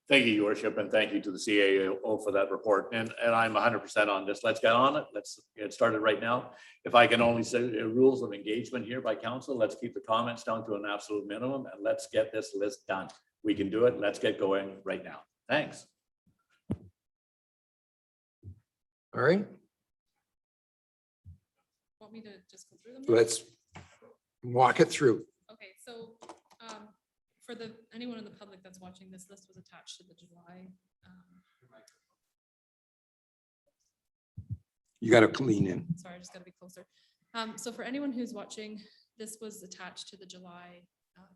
Thank you, Your Worship, and thank you to the CAO for that report. And I'm 100% on this. Let's get on it. Let's get started right now. If I can only say rules of engagement here by council, let's keep the comments down to an absolute minimum and let's get this list done. We can do it. Let's get going right now. Thanks. All right, Want me to just go through them? let's walk it through. Okay, so for anyone in the public that's watching, this list was attached to the July. You got to lean in. Sorry, I just got to be closer. So for anyone who's watching, this was attached to the July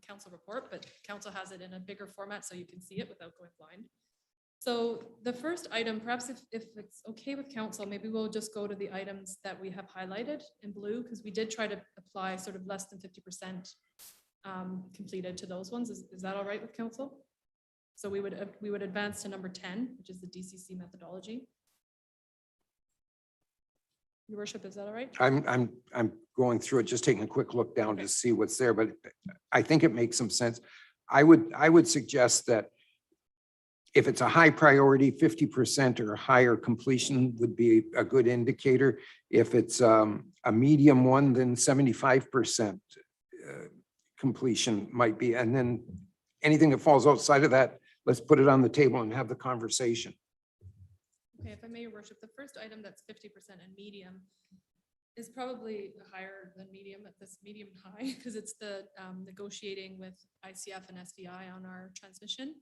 council report, but council has it in a bigger format so you can see it without going blind. So the first item, perhaps if it's okay with council, maybe we'll just go to the items that we have highlighted in blue, because we did try to apply sort of less than 50% completed to those ones. Is that all right with council? So we would advance to number 10, which is the DCC methodology. Your worship, is that all right? I'm going through it, just taking a quick look down to see what's there, but I think it makes some sense. I would suggest that if it's a high priority, 50% or higher completion would be a good indicator. If it's a medium one, then 75% completion might be. And then anything that falls outside of that, let's put it on the table and have the conversation. Okay, if I may, your worship, the first item that's 50% and medium is probably higher than medium at this medium high, because it's the negotiating with ICF and SVI on our transmission,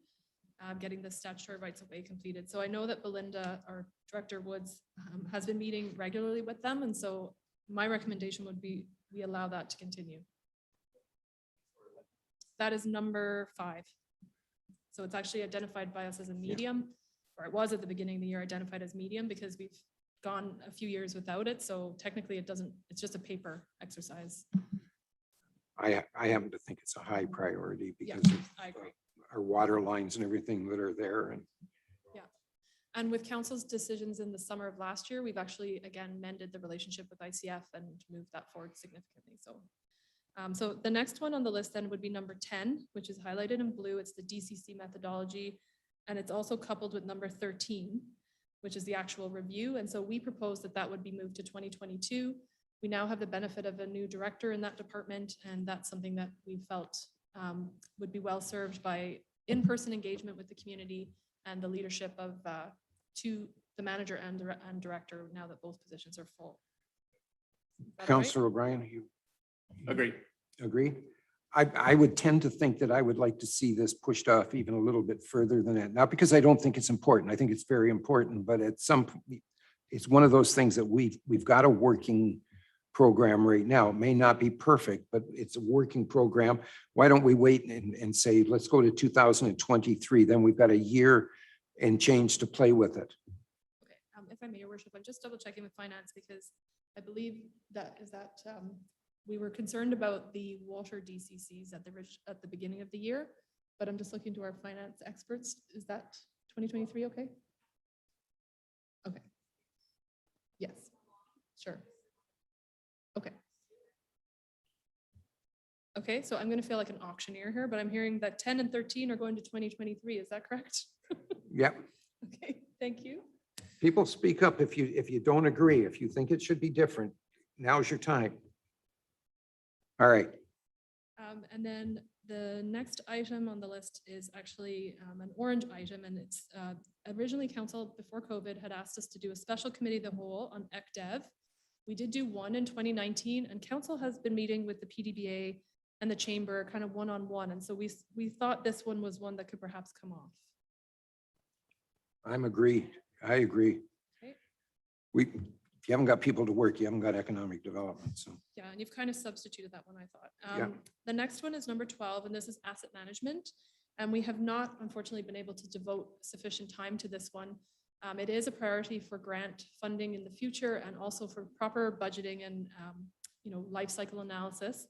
getting the statutory rights of way completed. So I know that Belinda, our Director Woods, has been meeting regularly with them. And so my recommendation would be we allow that to continue. That is number 5. So it's actually identified by us as a medium, or it was at the beginning of the year identified as medium, because we've gone a few years without it. So technically it doesn't, it's just a paper exercise. I happen to think it's a high priority because Yeah, of I agree. our water lines and everything that are there. And And with council's decisions in the summer of last year, we've actually, again, mended the relationship with ICF and moved that forward significantly. So the next one on the list then would be number 10, which is highlighted in blue. It's the DCC methodology. And it's also coupled with number 13, which is the actual review. And so we propose that that would be moved to 2022. We now have the benefit of a new director in that department. And that's something that we felt would be well served by in-person engagement with the community and the leadership of the manager and director, now that both positions are full. Is that all right? Councillor O'Brien, you Agreed. agree? I would tend to think that I would like to see this pushed off even a little bit further than that. Not because I don't think it's important. I think it's very important, but at some point, it's one of those things that we've got a working program right now. It may not be perfect, but it's a working program. Why don't we wait and say, let's go to 2023, then we've got a year and change to play with it. Okay, if I may, your worship, I'm just double checking with finance, because I believe that we were concerned about the water DCCs at the beginning of the year, but I'm just looking to our finance experts. Is that 2023 okay? Okay. Yes, sure. Okay. Okay, so I'm gonna feel like an auctioneer here, but I'm hearing that 10 and 13 are going to 2023. Is that correct? Yeah, Okay, thank you. people speak up if you don't agree, if you think it should be different, now's your time. All right, And then the next item on the list is actually an orange item, and it's originally council before COVID had asked us to do a special committee of the whole on ECDev. We did do one in 2019, and council has been meeting with the PDBA and the chamber kind of one-on-one. And so we thought this one was one that could perhaps come off. I agree. Okay. If you haven't got people to work, you haven't got economic development, so. Yeah, and you've kind of substituted that one, I thought. Yeah. The next one is number 12, and this is asset management. And we have not, unfortunately, been able to devote sufficient time to this one. It is a priority for grant funding in the future and also for proper budgeting and life cycle analysis.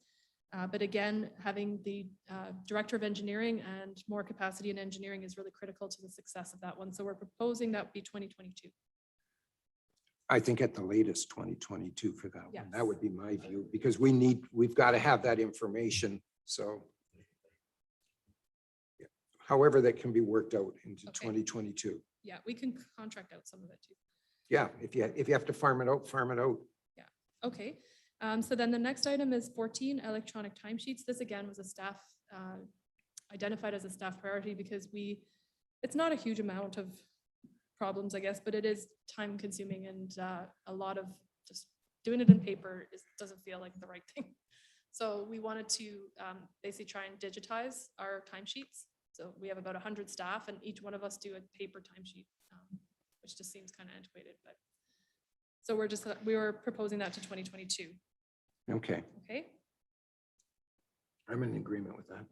But again, having the director of engineering and more capacity in engineering is really critical to the success of that one. So we're proposing that would be 2022. I think at the latest 2022 for that one. Yes. That would be my view, because we've got to have that information, so. Yeah. However, that can be worked out into Okay. 2022. Yeah, we can contract out some of it too. Yeah, if you have to farm it out, farm it out. Okay, so then the next item is 14, electronic timesheets. This again was a staff, identified as a staff priority because it's not a huge amount of problems, I guess, but it is time consuming and a lot of just doing it in paper doesn't feel like the right thing. So we wanted to basically try and digitize our timesheets. So we have about 100 staff and each one of us do a paper timesheet, which just seems kind of antiquated, but. So we were proposing that to 2022. Okay, Okay. I'm in agreement with that.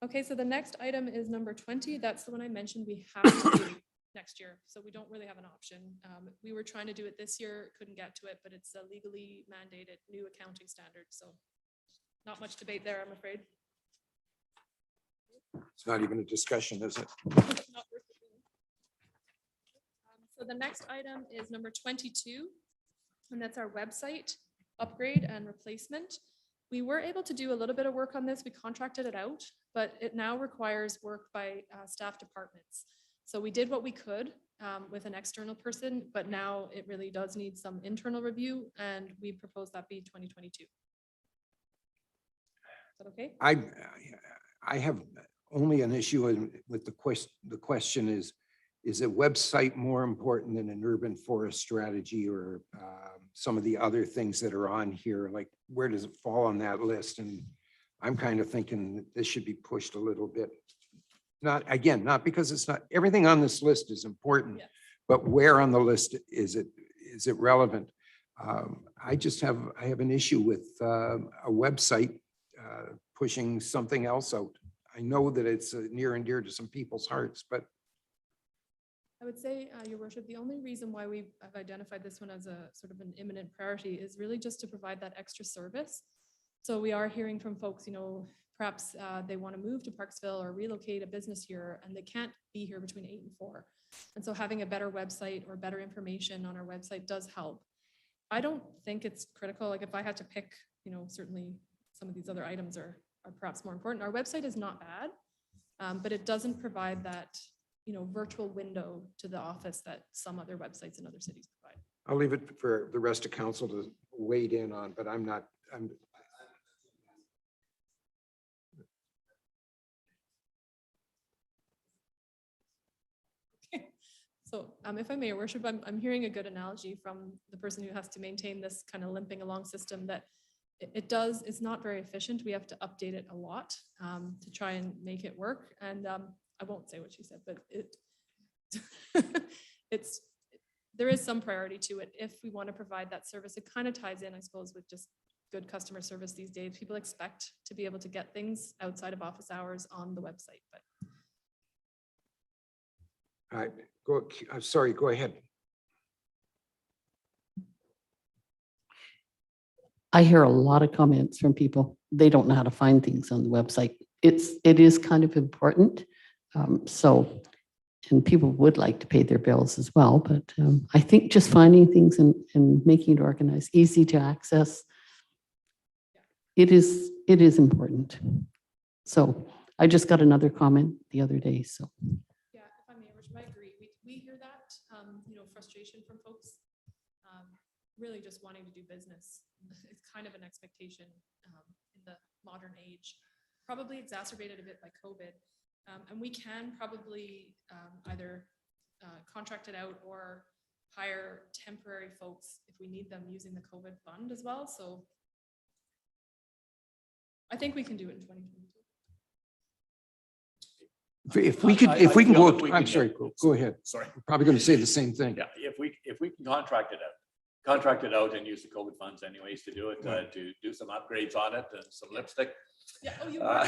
Okay, so the next item is number 20. That's the one I mentioned we have to do next year. So we don't really have an option. We were trying to do it this year, couldn't get to it, but it's a legally mandated new accounting standard. So not much debate there, I'm afraid. It's not even a discussion, is it? Not worth it really. So the next item is number 22, and that's our website upgrade and replacement. We were able to do a little bit of work on this. We contracted it out, but it now requires work by staff departments. So we did what we could with an external person, but now it really does need some internal review, and we propose that be 2022. Is that okay? I have only an issue with the question is a website more important than an urban forest strategy or some of the other things that are on here? Like, where does it fall on that list? And I'm kind of thinking that this should be pushed a little bit. Not because it's not, everything on this list is important, Yes. but where on the list is it relevant? I have an issue with a website pushing something else out. I know that it's near and dear to some people's hearts, but I would say, Your Worship, the only reason why we have identified this one as a sort of an imminent priority is really just to provide that extra service. So we are hearing from folks, perhaps they want to move to Parksville or relocate a business here, and they can't be here between 8 and 4. And so having a better website or better information on our website does help. I don't think it's critical. Like if I had to pick, certainly some of these other items are perhaps more important. Our website is not bad, but it doesn't provide that virtual window to the office that some other websites in other cities provide. I'll leave it for the rest of council to wade in on, but I'm So if I may, Your Worship, I'm hearing a good analogy from the person who has to maintain this kind of limping along system that it's not very efficient. We have to update it a lot to try and make it work. And I won't say what she said, but there is some priority to it. If we want to provide that service, it kind of ties in, I suppose, with just good customer service these days. People expect to be able to get things outside of office hours on the website, but. I'm sorry, go ahead. I hear a lot of comments from people. They don't know how to find things on the website. It is kind of important. And people would like to pay their bills as well, but I think just finding things and making it organized, easy to access. it is important. So I just got another comment the other day, so. Yeah, if I may, Rich, I agree. We hear that, frustration from folks, really just wanting to do business. It's kind of an expectation in the modern age, probably exacerbated a bit by COVID. And we can probably either contract it out or hire temporary folks if we need them using the COVID fund as well. So I think we can do it in 2022. If we can feel go, that we I'm can sorry, get- go ahead. Sorry. We're probably going to say the same thing. Yeah, if we can contract it out and use the COVID funds anyways to do it, to do some upgrades on it and some lipstick. Yeah, oh, you Uh,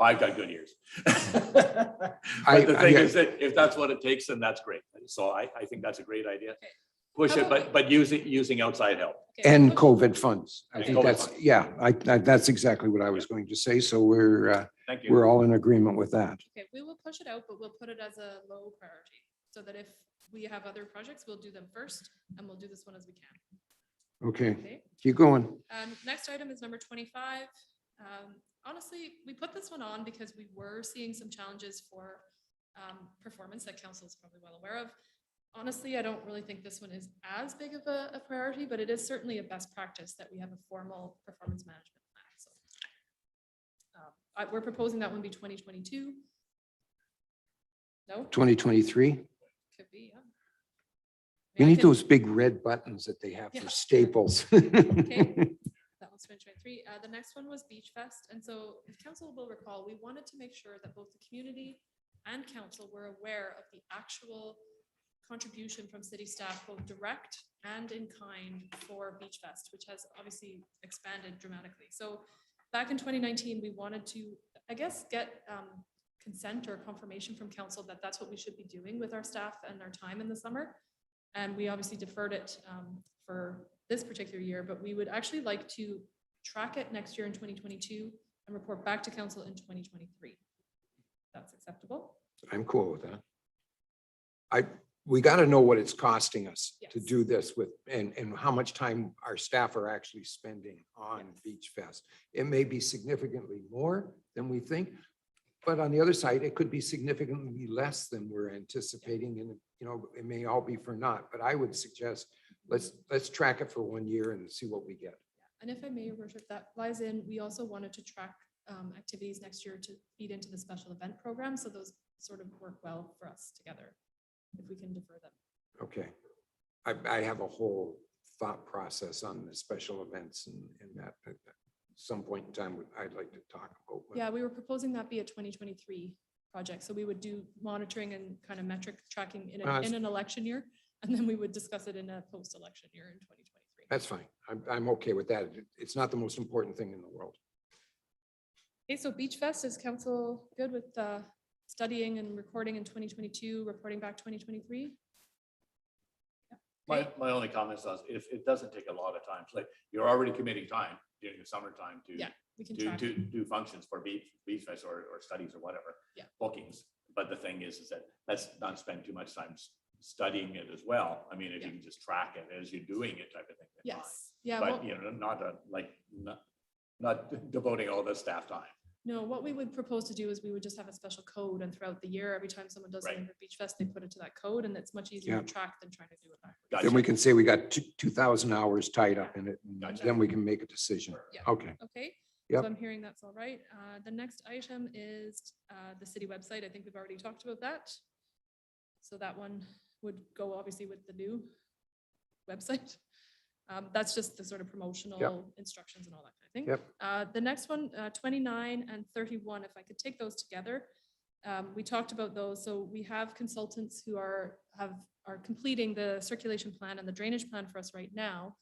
I've got good ears. I- But the thing yeah. is that if that's what it takes, then that's great. So I think that's a great idea. Okay. Push How it, about but using outside help. Okay, And push- COVID funds. I And think COVID that's, funds. yeah, that's exactly what I was going to say. So we're Thank you. all in agreement with that. Okay, we will push it out, but we'll put it as a low priority so that if we have other projects, we'll do them first and we'll do this one as we can. Okay, Okay. keep going. Next item is number 25. Honestly, we put this one on because we were seeing some challenges for performance that council is probably well aware of. Honestly, I don't really think this one is as big of a priority, but it is certainly a best practice that we have a formal performance management plan. So we're proposing that one be 2022. No, 2023. could be, yeah. We I need can- those big red buttons that they have Yeah. for staples. That was 2023. The next one was Beach Fest. And so if council will recall, we wanted to make sure that both the community and council were aware of the actual contribution from city staff, both direct and in kind for Beach Fest, which has obviously expanded dramatically. So back in 2019, we wanted to, I guess, get consent or confirmation from council that that's what we should be doing with our staff and our time in the summer. And we obviously deferred it for this particular year, but we would actually like to track it next year in 2022 and report back to council in 2023. That's acceptable. I'm cool with that. We got to know what it's costing us to Yes. do this with, and how much time our staff are actually spending on Yes. Beach Fest. It may be significantly more than we think, but on the other side, it could be significantly less than we're anticipating, and it may all be for naught. But I would suggest let's track it for 1 year and see what we get. And if I may, Your Worship, that lies in, we also wanted to track activities next year to feed into the special event program. So those sort of work well for us together if we can defer them. Okay. I have a whole thought process on the special events and that at some point in time I'd like to talk about. Yeah, we were proposing that be a 2023 project. So we would do monitoring and kind of metric tracking in an election year, and then we would discuss it in a post-election year in 2023. That's fine. I'm okay with that. It's not the most important thing in the world. Okay, so Beach Fest, is council good with studying and recording in 2022, reporting back 2023? My only comment is if it doesn't take a lot of time, it's like you're already committing time during the summertime to Yeah, we can track. to do functions for Beach Fest or studies or whatever. Yeah. Bookings. But the thing is that let's not spend too much time studying it as well. I mean, if Yeah. you can just track it as you're doing it type of thing. then fine. Yes, yeah. But, well- not devoting all the staff time. No, what we would propose to do is we would just have a special code, and throughout the year, every time someone does Right. something for Beach Fest, they put it to that code, and it's much easier Yeah. to track than trying to do it backwards. Gotcha. Then we can say we got 2,000 hours tied up in it. And Gotcha. then we can make a decision. Yeah. Okay. Okay, Yep. so I'm hearing that's all right. The next item is the city website. I think we've already talked about that. So that one would go obviously with the new website. That's just the sort of promotional instructions and all that kind of thing. Yep. The next one, 29 and 31, if I could take those together. We talked about those. So we have consultants who are completing the circulation plan and the drainage plan for us right now.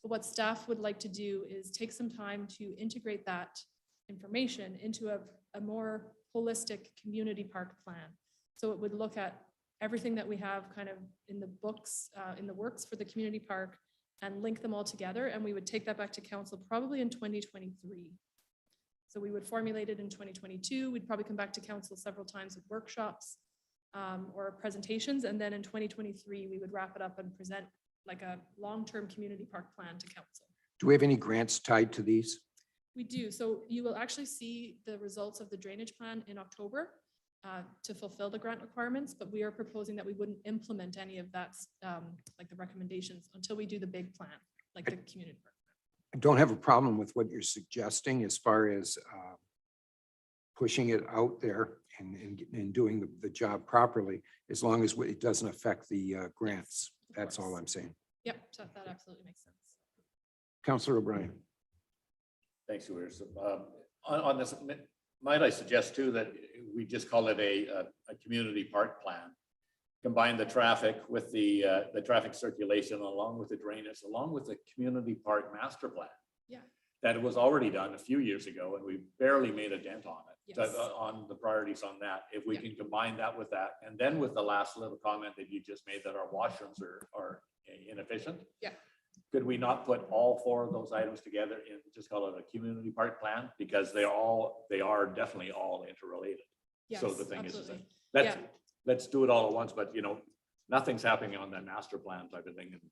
But what staff would like to do is take some time to integrate that information into a more holistic community park plan. So it would look at everything that we have kind of in the books, in the works for the community park, and link them all together. And we would take that back to council probably in 2023. So we would formulate it in 2022. We'd probably come back to council several times with workshops or presentations. And then in 2023, we would wrap it up and present like a long-term community park plan to council. Do we have any grants tied to these? We do. So you will actually see the results of the drainage plan in October to fulfill the grant requirements, but we are proposing that we wouldn't implement any of that, like the recommendations, until we do the big plan, like the community park. I don't have a problem with what you're suggesting as far as pushing it out there and doing the job properly, as long as it doesn't affect the grants. Of That's all course. I'm saying. Yep, so that absolutely makes sense. Councillor O'Brien. Thanks, Your Worship. On this, might I suggest too that we just call it a community park plan? Combine the traffic with the traffic circulation along with the drainage, along with the community park master plan. Yeah. That was already done a few years ago and we barely made a dent on it, Yes. on the priorities on that. If we Yeah. can combine that with that, and then with the last little comment that you just made that our washrooms are inefficient. Yeah. Could we not put all four of those items together and just call it a community park plan? Because they are definitely all interrelated. Yes, So the thing is absolutely. that Yeah. let's do it all at once, but nothing's happening on that master plan type of thing. And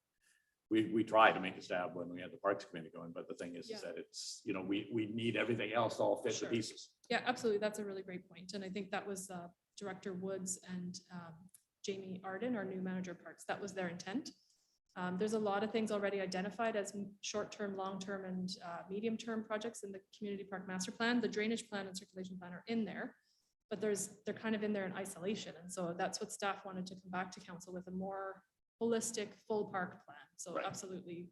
we try to make a stab when we had the Parks Committee going, but the thing is Yeah. that it's, we need everything else to all fit the Sure. pieces. Yeah, absolutely. That's a really great point. And I think that was Director Woods and Jamie Arden, our new manager of parks. That was their intent. There's a lot of things already identified as short-term, long-term, and medium-term projects in the community park master plan. The drainage plan and circulation plan are in there, but they're kind of in there in isolation. And so that's what staff wanted to come back to council with, a more holistic, full park plan. So Right. absolutely,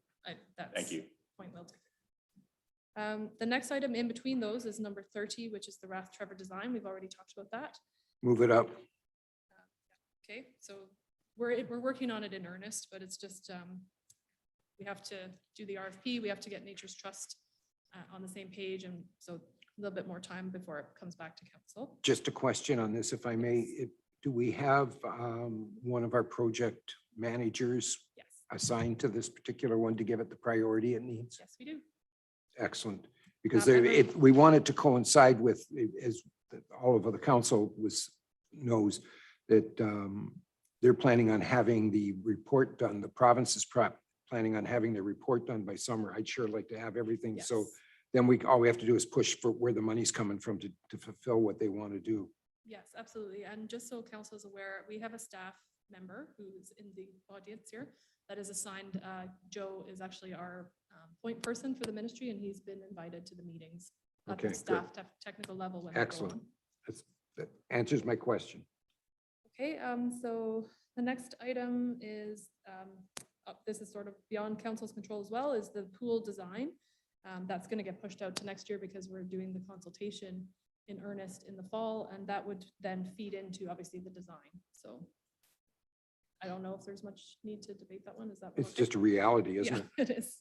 that's. Thank you. Point well taken. The next item in between those is number 30, which is the Rath Trevor design. We've already talked about that. Move it up. Okay, so we're working on it in earnest, but it's just, we have to do the RFP, we have to get Nature's Trust on the same page, and so a little bit more time before it comes back to council. Just a question on this, if I may. Do we have one of our project managers Yes, assigned to this particular one to give it the priority it needs? yes, we do. Excellent. Because every- we want it to coincide with, as all of the council knows, that they're planning on having the report done. The province is planning on having the report done by summer. I'd sure like to have everything. So Yes. then all we have to do is push for where the money's coming from to fulfill what they want to do. Yes, absolutely. And just so council is aware, we have a staff member who's in the audience here that is assigned. Joe is actually our point person for the ministry, and he's been invited to the meetings at Okay, the good. staff technical level. When they go Excellent. on. That answers my question. Okay, so the next item is, this is sort of beyond council's control as well, is the pool design. That's going to get pushed out to next year because we're doing the consultation in earnest in the fall, and that would then feed into obviously the design. So I don't know if there's much need to debate that one. Is that? It's okay? just a reality, isn't Yeah, it? it is.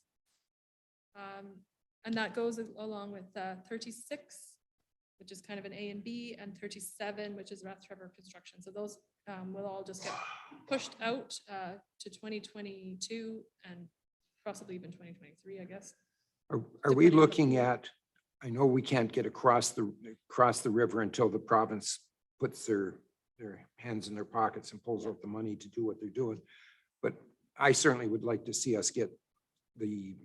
And that goes along with 36, which is kind of an A and B, and 37, which is Rath Trevor construction. So those will all just get pushed out to 2022 and possibly even 2023, I guess. Are we Depending on the looking pool. at, I know we can't get across the river until the province puts their hands in their pockets and pulls out the money to do what they're doing. But I certainly would like to see us get the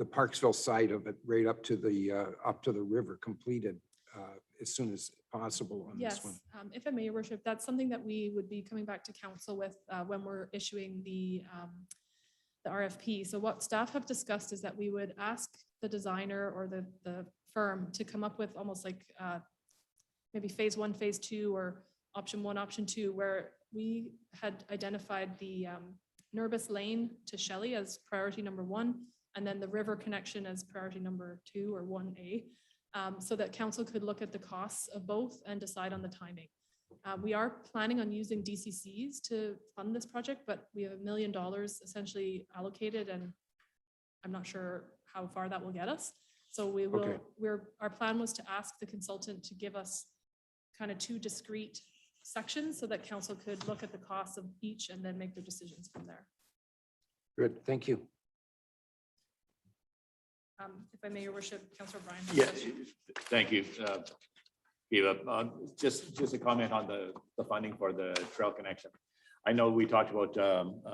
Parksville side of it right up to the river completed as soon as possible on this Yes, one. if I may, Your Worship, that's something that we would be coming back to council with when we're issuing the RFP. So what staff have discussed is that we would ask the designer or the firm to come up with almost like maybe phase 1, phase 2, or option 1, option 2, where we had identified the Nurbis Lane to Shelley as priority number 1, and then the river connection as priority number 2 or 1A. So that council could look at the costs of both and decide on the timing. We are planning on using DCCs to fund this project, but we have $1 million essentially allocated, and I'm not sure how far that will get us. So we will, Okay. our plan was to ask the consultant to give us kind of 2 discrete sections so that council could look at the costs of each and then make their decisions from there. Good, thank you. If I may, Your Worship, Councillor O'Brien. has a Yeah, question. thank you. Eva, just a comment on the funding for the trail connection. I know we talked about,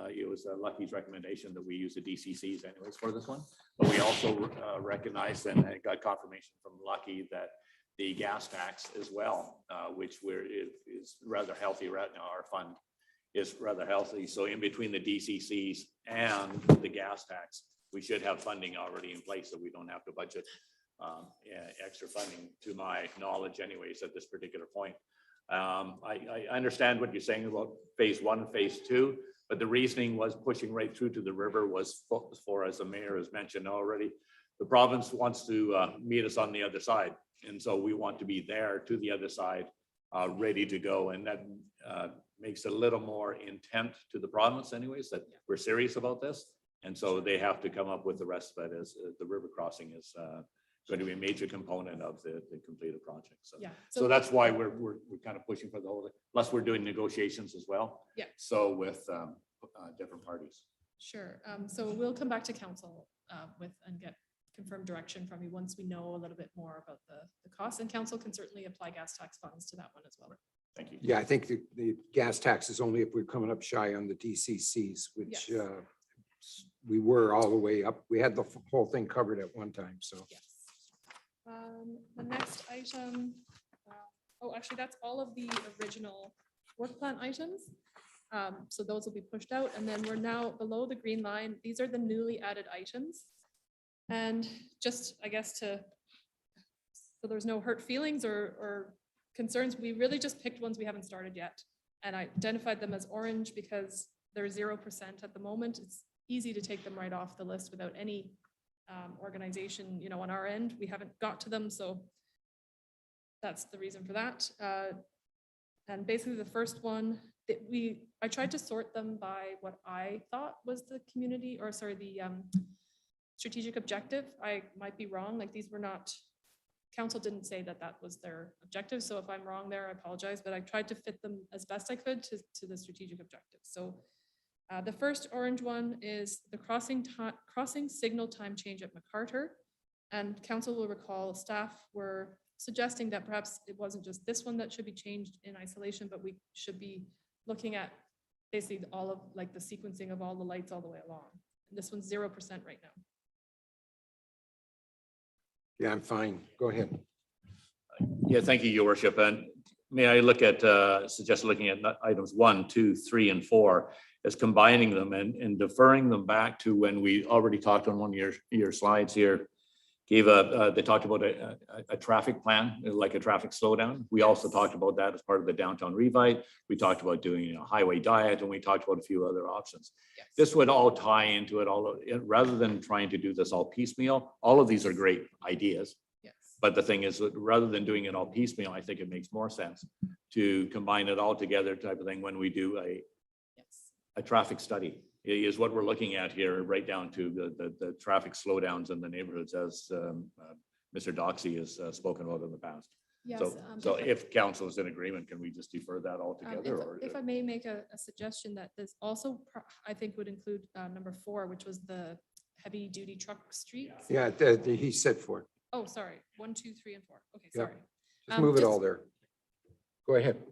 it was Lucky's recommendation that we use the DCCs anyways for this one. But we also recognized and got confirmation from Lucky that the gas tax as well, which is rather healthy right now. Our fund is rather healthy. So in between the DCCs and the gas tax, we should have funding already in place, so we don't have to budget extra funding, to my knowledge anyways, at this particular point. I understand what you're saying about phase one and phase two, but the reasoning was pushing right through to the river was for, as the mayor has mentioned already, the province wants to meet us on the other side. And so we want to be there to the other side, ready to go. And that makes a little more intent to the province anyways, that we're serious about this. And so they have to come up with the rest of it, as the river crossing is going to be a major component of the completed project. So, Yeah. so that's why we're kind of pushing for the whole, plus we're doing negotiations as well. Yeah. So with different parties. Sure. So we'll come back to council with and get confirmed direction from you once we know a little bit more about the costs, and council can certainly apply gas tax funds to that one as well. Thank you. Yeah, I think the gas tax is only if we're coming up shy on the DCCs, which Yes. we were all the way up. We had the whole thing covered at one time, so. Yes. The next item, oh, actually, that's all of the original work plan items. So those will be pushed out, and then we're now below the green line. These are the newly added items. And just, I guess, so there's no hurt feelings or concerns, we really just picked ones we haven't started yet. And I identified them as orange because they're 0% at the moment. It's easy to take them right off the list without any organization, on our end. We haven't got to them, so that's the reason for that. And basically the first one that I tried to sort them by what I thought was the strategic objective. I might be wrong, like these were not, council didn't say that was their objective. So if I'm wrong there, I apologize, but I tried to fit them as best I could to the strategic objective. So the first orange one is the crossing signal time change at MacArthur. And council will recall staff were suggesting that perhaps it wasn't just this one that should be changed in isolation, but we should be looking at basically all of like the sequencing of all the lights all the way along. And this one's 0% right now. Yeah, I'm fine. Go ahead. Yeah, thank you, Your Worship. And may I suggest looking at items 1, 2, 3, and 4 as combining them and deferring them back to when we already talked on one of your slides here. They talked about a traffic plan, like a traffic slowdown. We also talked about that as part of the downtown revite. We talked about doing a highway diet, and we talked about a few other options. Yes. This would all tie into it, rather than trying to do this all piecemeal. All of these are great ideas. Yes. But the thing is, that rather than doing it all piecemeal, I think it makes more sense to combine it all together type of thing when we do a traffic study. Is what we're looking at here, right down to the traffic slowdowns in the neighborhoods, as Mr. Doxey has spoken about in the past. Yes. So if council is in agreement, can we just defer that all together? If I may make a suggestion, that this also, I think, would include number 4, which was the heavy duty truck streets. Yeah, he said 4. Oh, sorry. 1, 2, 3, and 4. Okay, Yep. sorry. Just move it all there. Go ahead.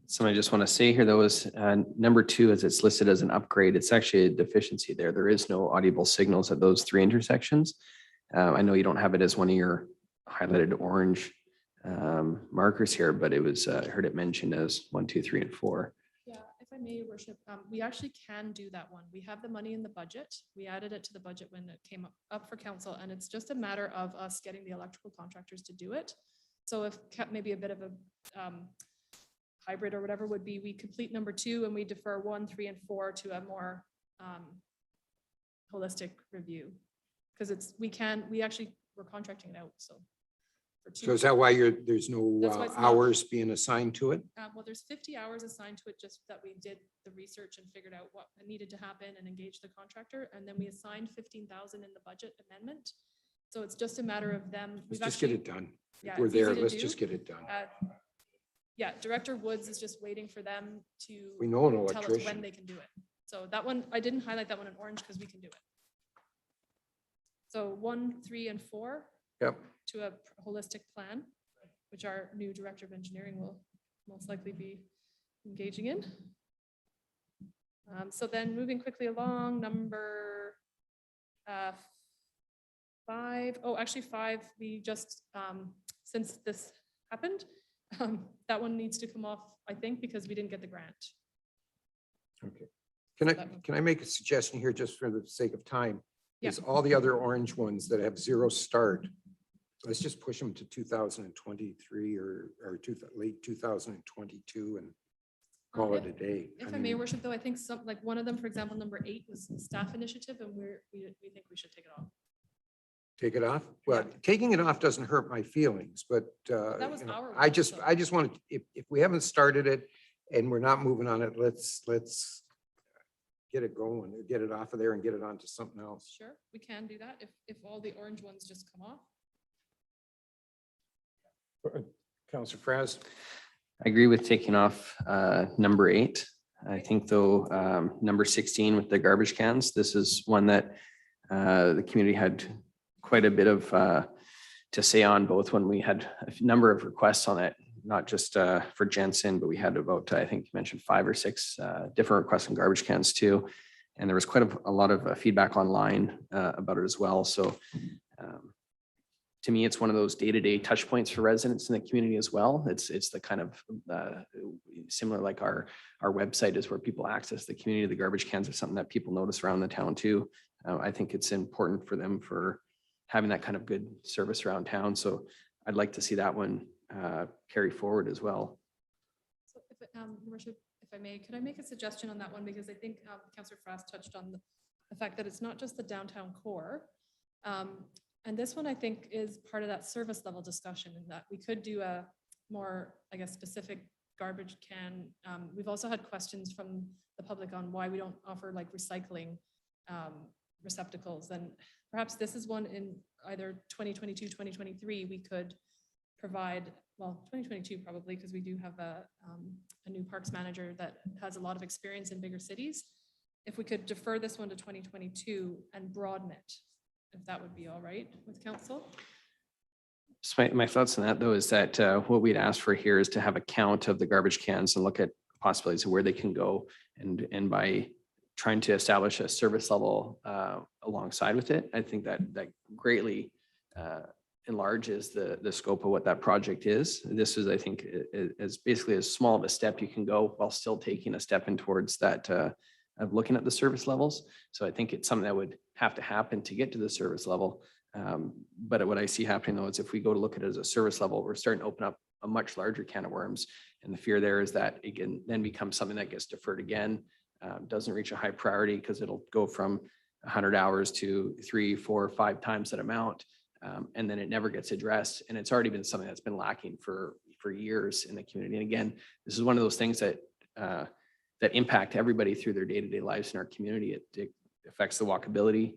Something I just want to say here, though, is number 2, as it's listed as an upgrade, it's actually a deficiency there. There is no audible signals at those 3 intersections. I know you don't have it as one of your highlighted orange markers here, but it was, I heard it mentioned as 1, 2, 3, and 4. Yeah, if I may, Your Worship, we actually can do that one. We have the money in the budget. We added it to the budget when it came up for council, and it's just a matter of us getting the electrical contractors to do it. So if maybe a bit of a hybrid or whatever would be, we complete number 2 and we defer 1, 3, and 4 to a more holistic review. Because we're contracting it out, so. For 2. So is that why there's no That's why it's not- hours being assigned to it? Well, there's 50 hours assigned to it, just that we did the research and figured out what needed to happen and engaged the contractor. And then we assigned 15,000 in the budget amendment. So it's just a matter of them. Let's just get it done. Yeah, If we're it's easy there, to let's do. just get it done. Yeah, Director Woods is just waiting for them to We know an tell us when electrician. they can do it. So that one, I didn't highlight that one in orange because we can do it. So 1, 3, and 4 Yep. to a holistic plan, which our new Director of Engineering will most likely be engaging in. So then moving quickly along, number 5, oh, actually 5, we just, since this happened, that one needs to come off, I think, because we didn't get the grant. Okay. Can I make a suggestion here just for the sake of time? Yeah. Is all the other orange ones that have 0 start, let's just push them to 2023 or late 2022 and call it a day. If I may, worship, though, I think some, like one of them, for example, number 8 was staff initiative, and we think we should take it off. Take it off? Well, taking it off doesn't hurt my feelings, but That was you know, our I one, just so- wanted, if we haven't started it and we're not moving on it, let's get it going, get it off of there and get it onto something else. Sure, we can do that if all the orange ones just come off. Councillor Fraz? I agree with taking off number 8. I think though, number 16 with the garbage cans, this is one that the community had quite a bit of to say on, both when we had a number of requests on it, not just for Jensen, but we had about, I think you mentioned 5 or 6 different requests on garbage cans too. And there was quite a lot of feedback online about it as well. So to me, it's one of those day-to-day touch points for residents in the community as well. It's the kind of similar, like our website is where people access the community. The garbage cans are something that people notice around the town too. I think it's important for them for having that kind of good service around town. So I'd like to see that one carry forward as well. So if, Your Worship, if I may, could I make a suggestion on that one? Because I think Councillor Frost touched on the fact that it's not just the downtown core. And this one, I think, is part of that service level discussion, in that we could do a more, I guess, specific garbage can. We've also had questions from the public on why we don't offer like recycling receptacles. And perhaps this is one in either 2022, 2023, we could provide, well, 2022 probably, because we do have a new parks manager that has a lot of experience in bigger cities. If we could defer this one to 2022 and broaden it, if that would be all right with council. So my thoughts on that though is that what we'd ask for here is to have a count of the garbage cans and look at possibilities of where they can go, and by trying to establish a service level alongside with it, I think that greatly enlarges the scope of what that project is. This is, I think, is basically as small of a step you can go while still taking a step in towards that of looking at the service levels. So I think it's something that would have to happen to get to the service level. But what I see happening though is if we go to look at it as a service level, we're starting to open up a much larger can of worms. And the fear there is that it can then become something that gets deferred again, doesn't reach a high priority because it'll go from 100 hours to 3, 4, 5 times that amount. And then it never gets addressed. And it's already been something that's been lacking for years in the community. And again, this is one of those things that that impact everybody through their day-to-day lives in our community. It affects the walkability,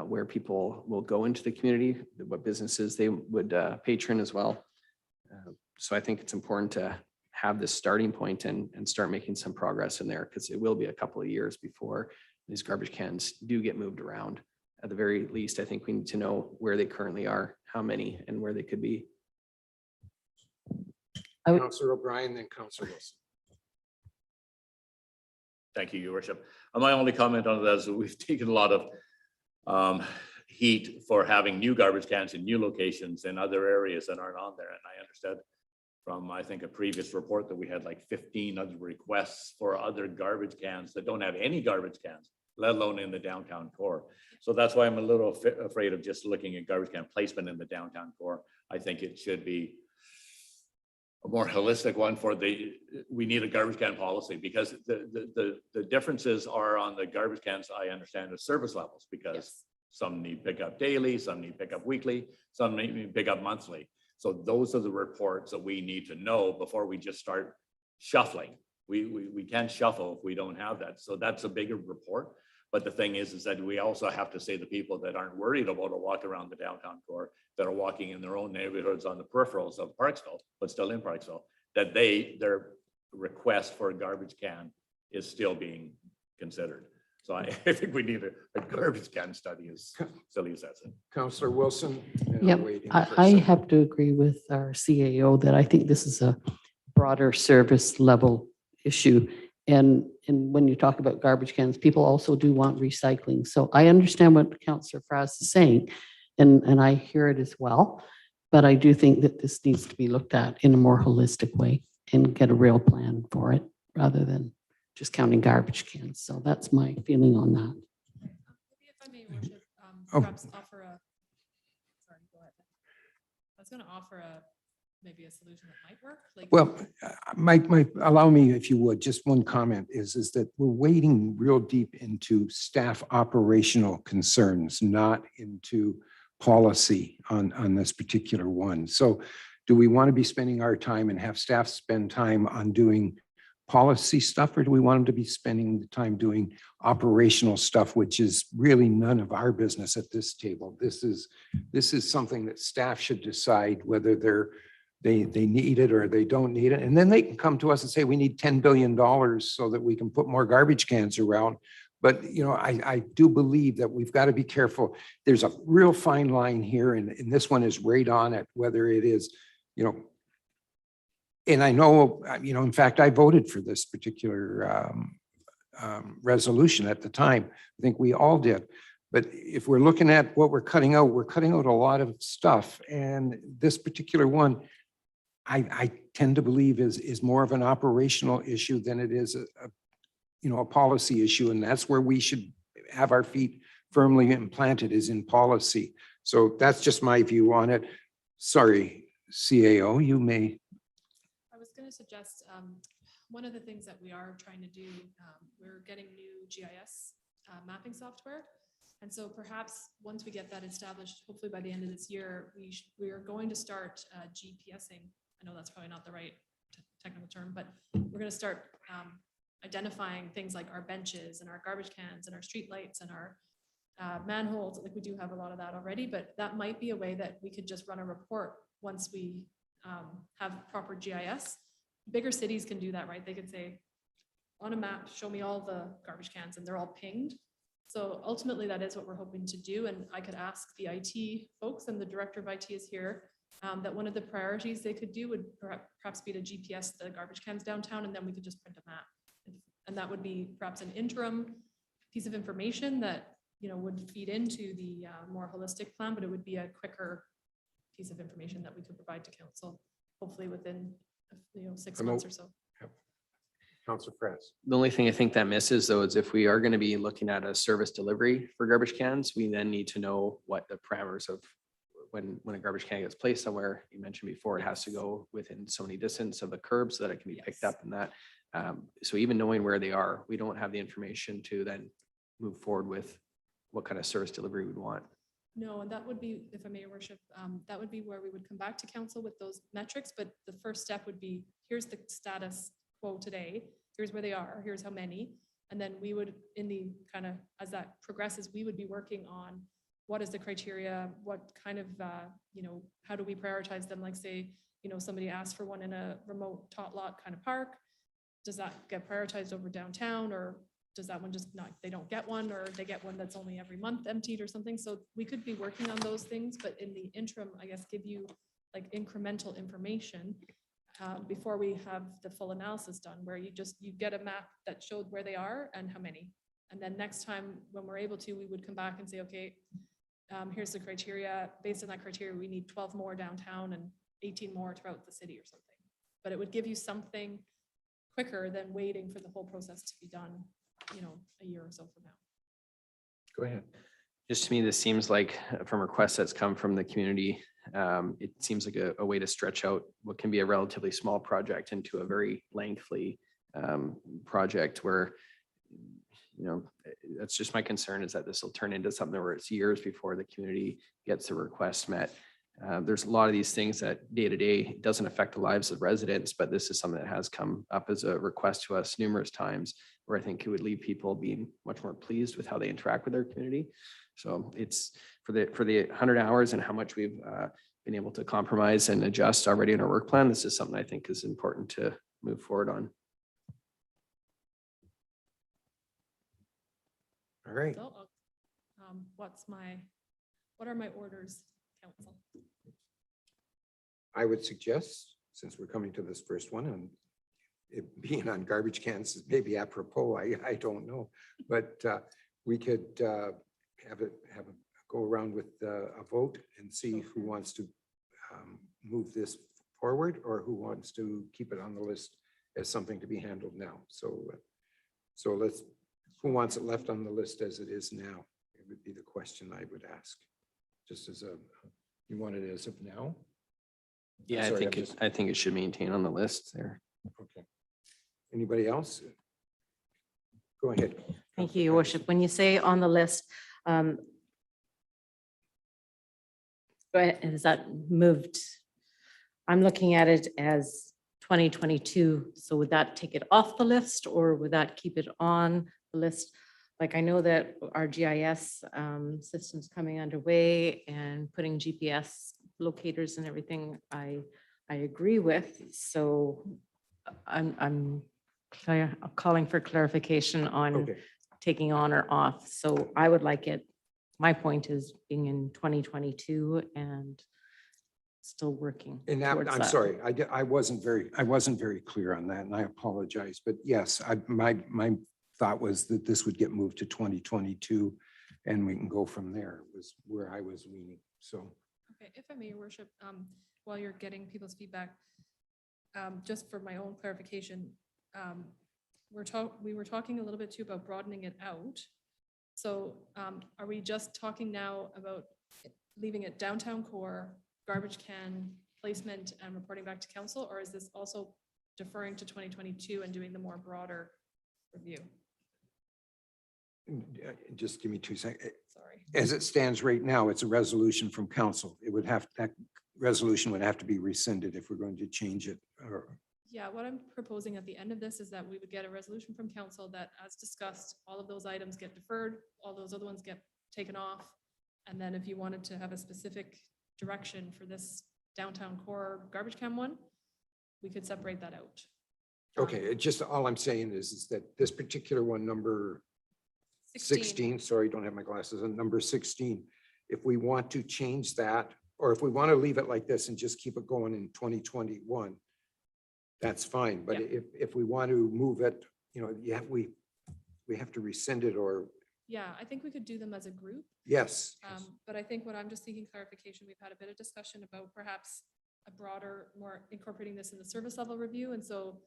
where people will go into the community, what businesses they would patron as well. So I think it's important to have this starting point and start making some progress in there, because it will be a couple of years before these garbage cans do get moved around. At the very least, I think we need to know where they currently are, how many, and where they could be. Councillor O'Brien, then Councillor Wilson. Thank you, Your Worship. My only comment on that is that we've taken a lot of heat for having new garbage cans in new locations in other areas that aren't on there. And I understood from, I think, a previous report that we had like 15 other requests for other garbage cans that don't have any garbage cans, let alone in the downtown core. So that's why I'm a little afraid of just looking at garbage can placement in the downtown core. I think it should be a more holistic one for we need a garbage can policy, because the differences are on the garbage cans. I understand the service levels, because Yes. some need pickup daily, some need pickup weekly, some need pickup monthly. So those are the reports that we need to know before we just start shuffling. We can't shuffle if we don't have that. So that's a bigger report. But the thing is that we also have to say the people that aren't worried about a walk around the downtown core, that are walking in their own neighborhoods on the peripherals of Parksville, but still in Parksville, that their request for a garbage can is still being considered. So I think we need a garbage can study, as silly as that's it. Councillor Wilson. and I'm Yep, waiting for a I second. have to agree with our CAO that I think this is a broader service level issue. And when you talk about garbage cans, people also do want recycling. So I understand what Councillor Frass is saying, and I hear it as well. But I do think that this needs to be looked at in a more holistic way and get a real plan for it rather than just counting garbage cans. So that's my feeling on that. Maybe if I may, Your Worship, Oh. perhaps offer a, sorry, go ahead. I was gonna offer maybe a solution that might work, like. Well, allow me, if you would, just one comment is that we're wading real deep into staff operational concerns, not into policy on this particular one. So do we want to be spending our time and have staff spend time on doing policy stuff, or do we want them to be spending the time doing operational stuff, which is really none of our business at this table? This is something that staff should decide whether they need it or they don't need it. And then they can come to us and say, we need $10 billion so that we can put more garbage cans around. But, you know, I do believe that we've got to be careful. There's a real fine line here, and this one is right on it, whether it is, you know, and I know, you know, in fact, I voted for this particular resolution at the time. I think we all did. But if we're looking at what we're cutting out a lot of stuff. And this particular one, I tend to believe is more of an operational issue than it is a policy issue. And that's where we should have our feet firmly implanted, is in policy. So that's just my view on it. Sorry, CAO, you may. I was going to suggest, one of the things that we are trying to do, we're getting new GIS mapping software. And so perhaps once we get that established, hopefully by the end of this year, we are going to start GPSing. I know that's probably not the right technical term, but we're going to start identifying things like our benches and our garbage cans and our street lights and our manholes. Like, we do have a lot of that already, but that might be a way that we could just run a report once we have proper GIS. Bigger cities can do that, right? They could say, on a map, show me all the garbage cans, and they're all pinged. So ultimately, that is what we're hoping to do. And I could ask the IT folks, and the director of IT is here, that one of the priorities they could do would perhaps be to GPS the garbage cans downtown, and then we could just print a map. And that would be perhaps an interim piece of information that, you know, would feed into the more holistic plan, but it would be a quicker piece of information that we could provide to council, hopefully within, 6 months or so. Councilor Press. The only thing I think that misses, though, is if we are going to be looking at a service delivery for garbage cans, we then need to know what the parameters of when a garbage can gets placed somewhere. You mentioned before, it has to go within so many distance of the curb so that it can be picked up, and that. So even knowing where they are, we don't have the information to then move forward with what kind of service delivery we'd want. No, and that would be, if I may, Your Worship, that would be where we would come back to council with those metrics. But the first step would be, here's the status quo today, here's where they are, here's how many. And then we would, in the kind of, as that progresses, we would be working on what is the criteria, what kind of, how do we prioritize them? Like, say, somebody asked for one in a remote tot lot kind of park. Does that get prioritized over downtown, or does that one just not, they don't get one, or they get one that's only every month emptied or something? So we could be working on those things, but in the interim, I guess, give you like incremental information before we have the full analysis done, where you get a map that showed where they are and how many. And then next time when we're able to, we would come back and say, okay, here's the criteria. Based on that criteria, we need 12 more downtown and 18 more throughout the city or something. But it would give you something quicker than waiting for the whole process to be done, a year or so from now. Go ahead. Just to me, this seems like from requests that's come from the community, it seems like a way to stretch out what can be a relatively small project into a very lengthy project where, that's just my concern, is that this will turn into something where it's years before the community gets the request met. There's a lot of these things that day to day doesn't affect the lives of residents, but this is something that has come up as a request to us numerous times, where I think it would leave people being much more pleased with how they interact with their community. So it's for the 100 hours and how much we've been able to compromise and adjust already in our work plan. This is something I think is important to move forward on. All right. So, what are my orders, council? I would suggest, since we're coming to this first one, and it being on garbage cans is maybe apropos, I don't know. But we could have a go around with a vote and see who wants to move this forward or who wants to keep it on the list as something to be handled now. So who wants it left on the list as it is now? It would be the question I would ask. Just as you want it as of now? Yeah, Sorry, I think it should maintain on the list there. Okay. Anybody else? Go ahead. Thank you, Your Worship. When you say on the list, go ahead, is that moved? I'm looking at it as 2022. So would that take it off the list or would that keep it on the list? Like I know that our GIS system's coming underway and putting GPS locators and everything I agree with. So I'm calling for clarification on Okay. taking on or off. So I would like it, my point is being in 2022 and still working. And that, towards I'm that. sorry, I wasn't very clear on that and I apologize, but yes, my thought was that this would get moved to 2022 and we can go from there was where I was leaning. So, Okay, if I may, Your Worship, while you're getting people's feedback, just for my own clarification, we were talking a little bit too about broadening it out. So are we just talking now about leaving it downtown core, garbage can placement and reporting back to council, or is this also deferring to 2022 and doing the more broader review? just give me 2 seconds. Sorry. As it stands right now, it's a resolution from council. It would have, that resolution would have to be rescinded if we're going to change it. Yeah, what I'm proposing at the end of this is that we would get a resolution from council that, as discussed, all of those items get deferred, all those other ones get taken off. And then if you wanted to have a specific direction for this downtown core garbage can one, we could separate that out. Okay, it just, all I'm saying is that this particular one, number 16, sorry, don't have my glasses on, number 16. If we want to change that, or if we want to leave it like this and just keep it going in 2021, that's fine. But Yeah. if we want to move it, yeah, we have to rescind it or, Yeah, I think we could do them as a group. yes. But I think what I'm just seeking clarification, we've had a bit of discussion about perhaps a broader, more incorporating this in the service level review. And so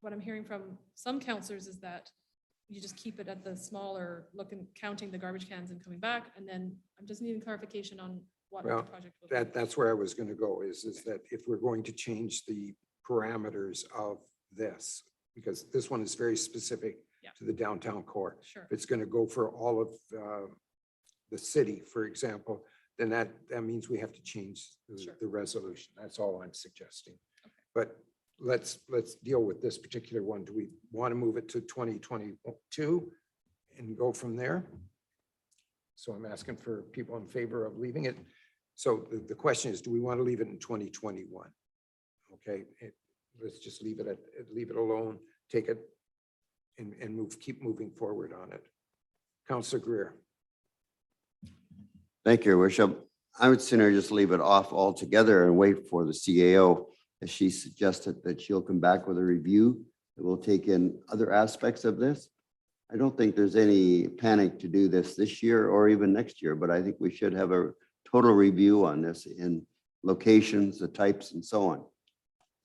what I'm hearing from some counselors is that you just keep it at the smaller look and counting the garbage cans and coming back. And then I'm just needing clarification on what the Well, project will be. That's where I was going to go is that if we're going to change the parameters of this, because this one is very specific Yeah. to the downtown core. Sure. If it's going to go for all of the city, for example, then that means we have to change Sure. the resolution. That's all I'm suggesting. But let's deal with this particular one. Do we want to move it to 2022 and go from there? So I'm asking for people in favor of leaving it. So the question is, do we want to leave it in 2021? Okay, let's just leave it alone, take it and keep moving forward on it. Councillor Greer. Thank you, Your Worship. I would sooner just leave it off altogether and wait for the CAO, as she suggested that she'll come back with a review that will take in other aspects of this. I don't think there's any panic to do this year or even next year, but I think we should have a total review on this in locations, the types and so on.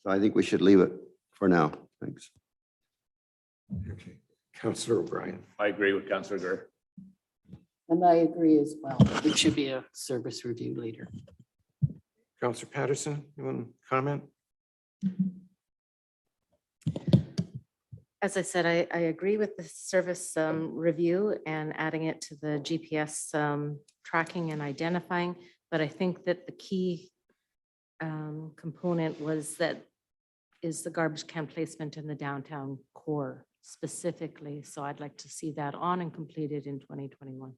So I think we should leave it for now. Thanks. Okay, Councillor O'Brien. I agree with Councillor Gurr. And I agree as well. It should be a service review later. Councillor Patterson, you want to comment? As I said, I agree with the service review and adding it to the GPS tracking and identifying. But I think that the key component was that is the garbage can placement in the downtown core specifically. So I'd like to see that on and completed in 2021.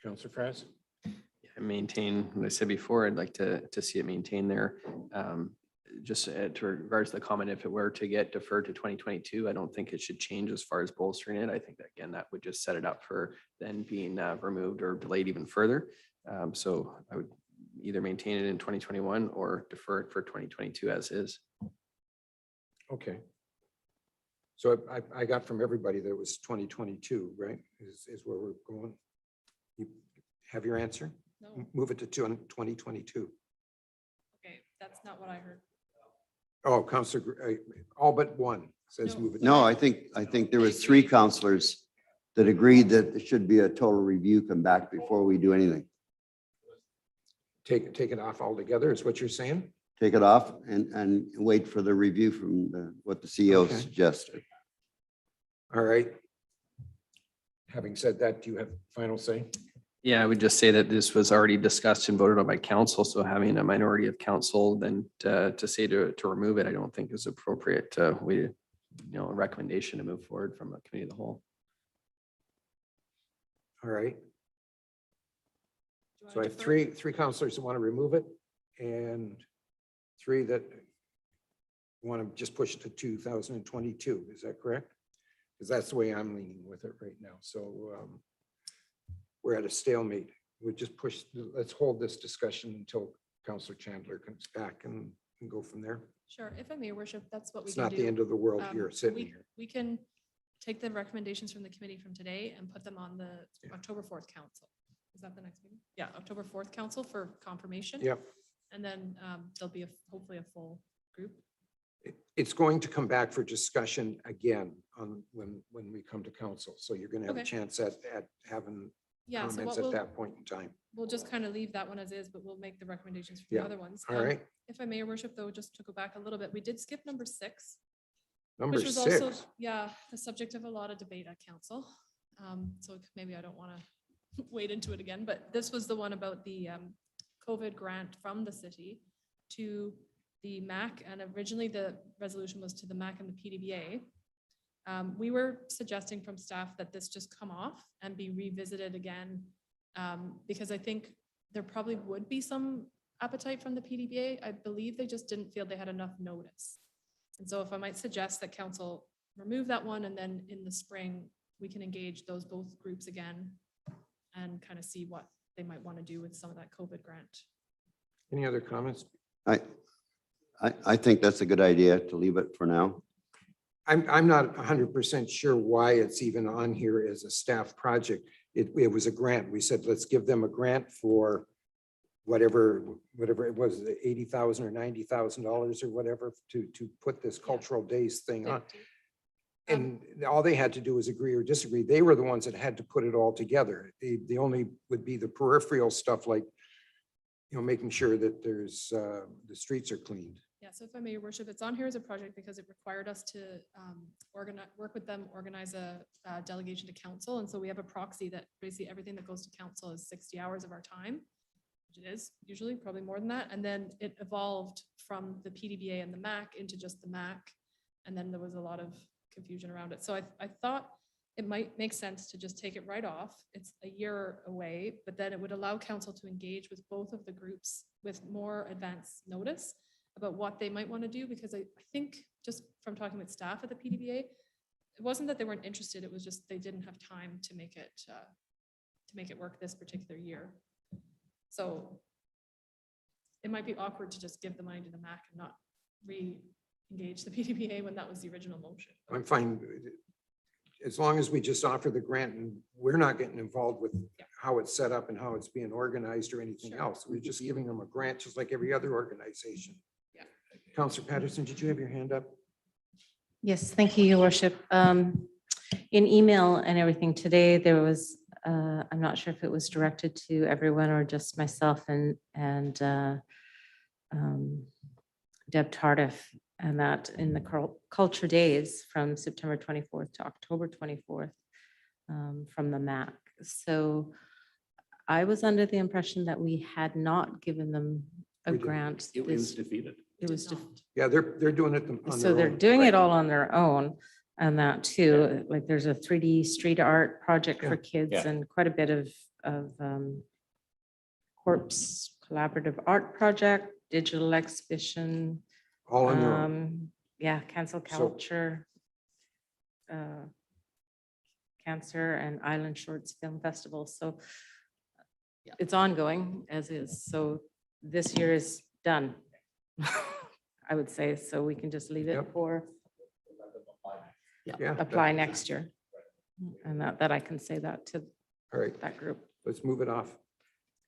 Councillor Frass? Maintain, what I said before, I'd like to see it maintain there. Just to regards to the comment, if it were to get deferred to 2022, I don't think it should change as far as bolstering it. I think that, again, that would just set it up for then being removed or delayed even further. So I would either maintain it in 2021 or defer it for 2022 as is. Okay. So I got from everybody that it was 2022, right? Is where we're going. You have your answer? No, Move it to 2022. okay, that's not what I heard. Oh, Counselor, all but one says No. move it. No, I think there was three counselors that agreed that there should be a total review come back before we do anything. Take it off altogether is what you're saying? Take it off and wait for the review from what the CEO Okay. suggested. All right. Having said that, do you have final say? Yeah, I would just say that this was already discussed and voted on by council, so having a minority of council then to say to remove it, I don't think is appropriate. We, a recommendation to move forward from a committee of the whole. All right. Do you So I wanna have defer? three counselors that want to remove it and three that want to just push it to 2022. Is that correct? Because that's the way I'm leaning with it right now. So we're at a stalemate. We just push, let's hold this discussion until Counselor Chandler comes back and go from there. Sure, if I may, your worship, that's what we It's can not the end do. of the world here, Um, sitting we- here. We can take the recommendations from the committee from today and put them on the Yeah. October 4th council. Is that the next meeting? Yeah, October 4th council for confirmation. Yep. And then there'll be hopefully a full group. It's going to come back for discussion again on when we come to council. So you're going to have a Okay. chance at having Yeah, so comments what at we'll, that point in time. we'll just kind of leave that one as is, but we'll make the recommendations for the Yeah. other ones. All right. If I may, your worship, though, just to go back a little bit, we did skip number 6. Number Which was also, 6. yeah, the subject of a lot of debate at council. So maybe I don't want to wade into it again, but this was the one about the COVID grant from the city to the MAC, and originally the resolution was to the MAC and the PDBA. We were suggesting from staff that this just come off and be revisited again, because I think there probably would be some appetite from the PDBA. I believe they just didn't feel they had enough notice. And so if I might suggest that council remove that one, and then in the spring, we can engage those both groups again and kind of see what they might want to do with some of that COVID grant. Any other comments? I think that's a good idea to leave it for now. I'm not 100% sure why it's even on here as a staff project. It was a grant. We said, let's give them a grant for whatever it was, $80,000 or $90,000 or whatever to put this cultural days thing on. And all they had to do was agree or disagree. They were the ones that had to put it all together. The only would be the peripheral stuff like, making sure that there's, the streets are cleaned. Yeah, so if I may, your worship, it's on here as a project because it required us to work with them, organize a delegation to council. And so we have a proxy that basically everything that goes to council is 60 hours of our time, which it is usually probably more than that. And then it evolved from the PDBA and the MAC into just the MAC. And then there was a lot of confusion around it. So I thought it might make sense to just take it right off. It's a year away, but then it would allow council to engage with both of the groups with more advanced notice about what they might want to do, because I think just from talking with staff at the PDBA, it wasn't that they weren't interested, it was just they didn't have time to make it work this particular year. So it might be awkward to just give the money to the MAC and not re-engage the PDBA when that was the original motion. I'm fine. As long as we just offer the grant and we're not getting involved with how it's set up and how it's being organized or anything Sure. else. We're just giving them a grant, just like every other organization. Yeah. Counselor Patterson, did you have your hand up? Yes, thank you, your worship. In email and everything today, there was, I'm not sure if it was directed to everyone or just myself and Deb Tardif, and that in the culture days from September 24th to October 24th from the MAC. So I was under the impression that we had not given them a We didn't. grant. It was defeated. It was Did def- not. Yeah, they're doing it on So their they're own. doing Right. it all on their own, and that too, like there's a 3D street art project for Yeah. kids Yeah. and quite a bit of corpse collaborative art project, digital exhibition. All on their own. Yeah, cancel So- culture. Cancer and Island Shorts Film Festival. So it's ongoing as is. So this year is done. I would say, so we can just leave it Yep. for Yeah. apply next year. And that I can say that to All right, that group. let's move it off.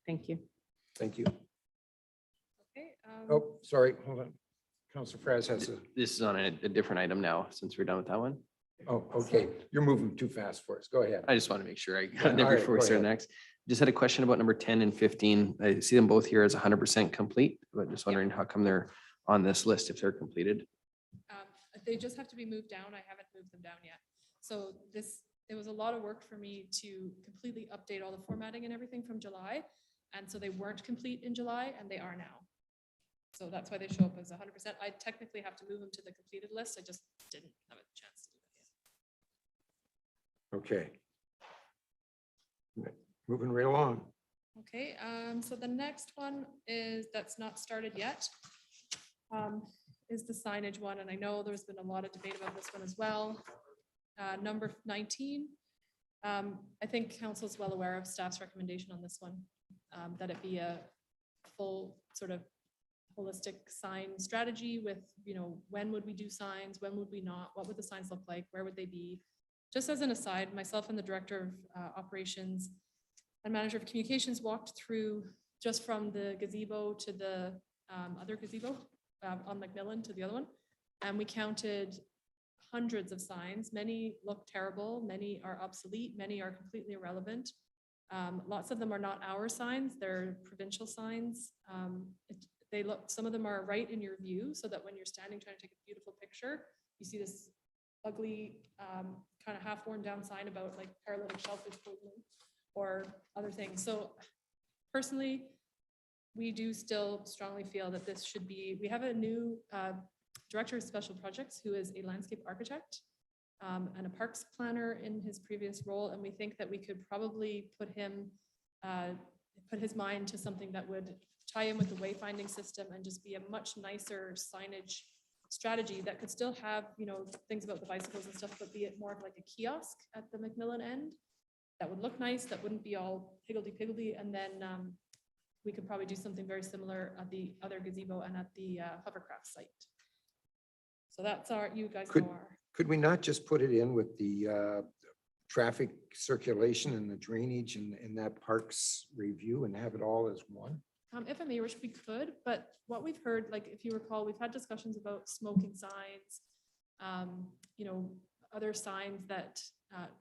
Thank you. Thank you. Okay. Oh, sorry, hold on. Counselor Fraz has a, This is on a different item now, since we're done with that one. oh, okay. You're moving too fast for us. Go ahead. I just want to make sure I Yeah, got it there all right, before we go start ahead. next. Just had a question about number 10 and 15. I see them both here as 100% complete, but just wondering how come they're on this list if they're completed. They just have to be moved down. I haven't moved them down yet. So it was a lot of work for me to completely update all the formatting and everything from July. And so they weren't complete in July and they are now. So that's why they show up as 100%. I technically have to move them to the completed list. I just didn't have a chance to do that yet. Okay. Moving right along. Okay, so the next one that's not started yet, is the signage one, and I know there's been a lot of debate about this one as well. Number 19, I think council's well aware of staff's recommendation on this one, that it be a full sort of holistic sign strategy with, when would we do signs, when would we not, what would the signs look like, where would they be? Just as an aside, myself and the director of operations and manager of communications walked through just from the gazebo to the other gazebo on Macmillan to the other one. And we counted hundreds of signs. Many look terrible. Many are obsolete. Many are completely irrelevant. Lots of them are not our signs. They're provincial signs. Some of them are right in your view so that when you're standing trying to take a beautiful picture, you see this ugly kind of half worn down sign about like paralytic shellfish poisoning or other things. So personally, we do still strongly feel that this should be, we have a new director of special projects who is a landscape architect and a parks planner in his previous role. And we think that we could probably put his mind to something that would tie in with the wayfinding system and just be a much nicer signage strategy that could still have, things about the bicycles and stuff, but be it more of like a kiosk at the Macmillan end that would look nice, that wouldn't be all higgledy-piggledy. And then we could probably do something very similar at the other gazebo and at the hovercraft site. So that's you guys know our. Could we not just put it in with the traffic circulation and the drainage and that parks review and have it all as one? If I may, Rich, we could, but what we've heard, like if you recall, we've had discussions about smoking signs, other signs that,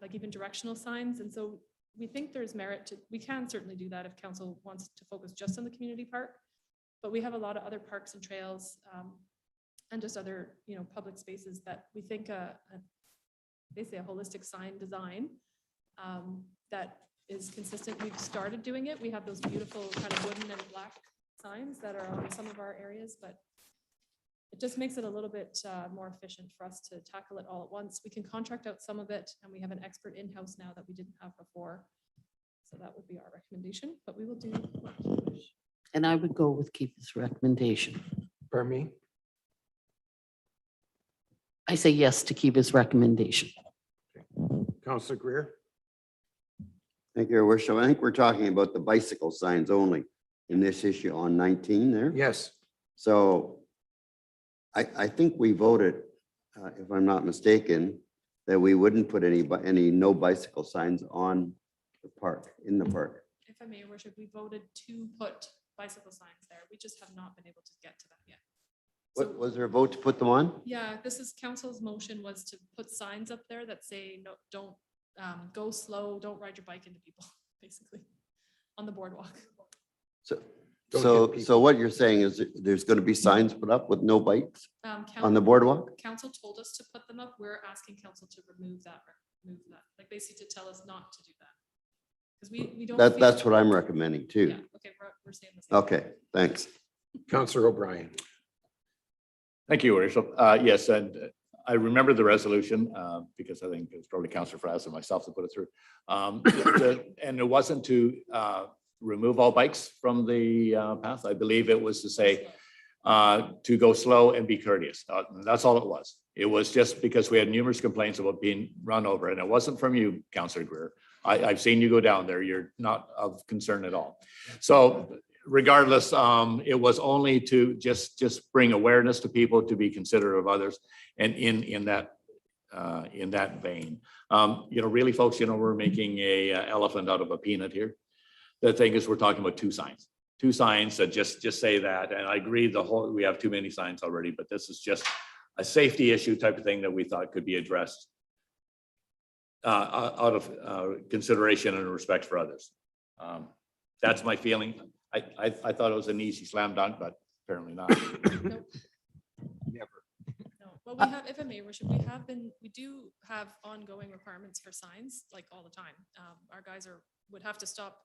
like even directional signs. And so we think there's merit we can certainly do that if council wants to focus just on the community park, but we have a lot of other parks and trails and just other, public spaces that we think basically a holistic sign design that is consistent. We've started doing it. We have those beautiful kind of wooden and black signs that are on some of our areas, but it just makes it a little bit more efficient for us to tackle it all at once. We can contract out some of it, and we have an expert in-house now that we didn't have before. So that would be our recommendation, but we will do what you wish. And I would go with Keith's recommendation. Pardon me? I say yes to keep his recommendation. Counselor Greer? Thank you, Your Worship. I think we're talking about the bicycle signs only in this issue on 19 there. Yes. So I think we voted, if I'm not mistaken, that we wouldn't put any no bicycle signs on the park, in the park. If I may, Your Worship, we voted to put bicycle signs there. We just have not been able to get to that yet. What, was there a vote to put them on? Yeah, this is council's motion was to put signs up there that say, no, don't go slow, don't ride your bike into people, basically, on the boardwalk. So what you're saying is that there's going to be signs put up with no bikes on the boardwalk? Council told us to put them up. We're asking council to remove that, like basically to tell us not to do that. Because we don't. That's what I'm recommending too. Yeah, okay, we're saying the same. Okay, thanks. Counselor O'Brien? Thank you, Your Worship. Yes, and I remember the resolution because I think it was probably Councillor Fraz and myself to put it through. And it wasn't to remove all bikes from the path. I believe it was to say to go slow and be courteous. That's all it was. It was just because we had numerous complaints about being run over, and it wasn't from you, Councillor Greer. I've seen you go down there. You're not of concern at all. So regardless, it was only to just bring awareness to people to be considerate of others, and in that vein. You know, really, folks, you know, we're making a elephant out of a peanut here. The thing is, we're talking about two signs that just say that, and I agree, we have too many signs already, but this is just a safety issue type of thing that we thought could be addressed out of consideration and respect for others. That's my feeling. I thought it was an easy slam dunk, but apparently not. Nope. Never. No, well, we have, if I may, worship, we do have ongoing requirements for signs, like all the time. Our guys would have to stop,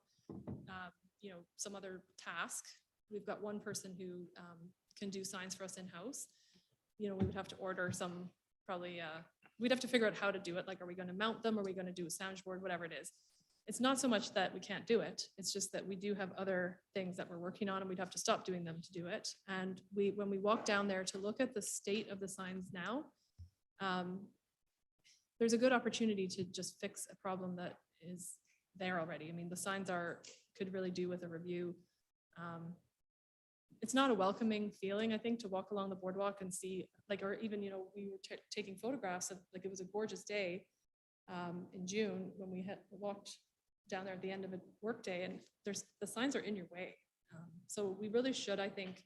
you know, some other task. We've got one person who can do signs for us in-house. You know, we would have to order some, probably, we'd have to figure out how to do it. Like, are we going to mount them? Are we going to do a soundboard, whatever it is? It's not so much that we can't do it. It's just that we do have other things that we're working on, and we'd have to stop doing them to do it. And when we walk down there to look at the state of the signs now, there's a good opportunity to just fix a problem that is there already. I mean, the signs could really do with a review. It's not a welcoming feeling, I think, to walk along the boardwalk and see, like, or even, you know, we were taking photographs of, like, it was a gorgeous day in June when we had walked down there at the end of a work day, and the signs are in your way. So we really should, I think,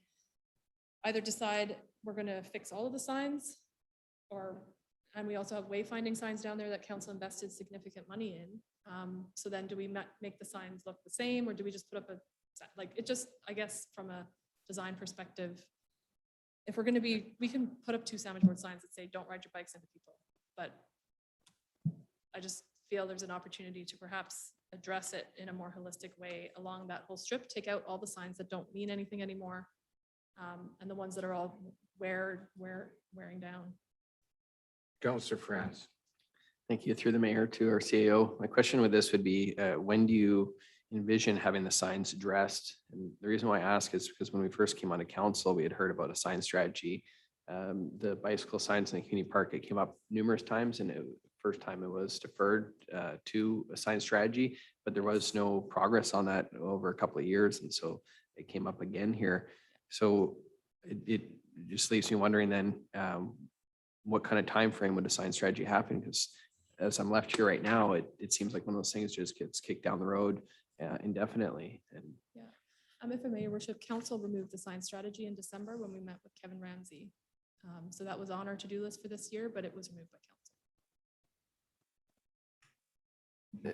either decide we're going to fix all of the signs, and we also have wayfinding signs down there that council invested significant money in. So then do we make the signs look the same, or do we just put up I guess from a design perspective, if we're going to we can put up 2 sandwich board signs that say, don't ride your bikes into people. But I just feel there's an opportunity to perhaps address it in a more holistic way along that whole strip, take out all the signs that don't mean anything anymore, and the ones that are all wearing down. Councillor France. Thank you. Through the mayor to our CAO. My question with this would be, when do you envision having the signs addressed? And the reason why I ask is because when we first came onto council, we had heard about a sign strategy. The bicycle signs in the community park, it came up numerous times, and first time it was deferred to a sign strategy, but there was no progress on that over a couple of years. And so it came up again here. So it just leaves me wondering then, what kind of time frame would a sign strategy happen? Because as I'm left here right now, it seems like one of those things just gets kicked down the road indefinitely. And yeah, if I may, your worship, council removed the sign strategy in December when we met with Kevin Ramsey. So that was on our to-do list for this year, but it was removed by council.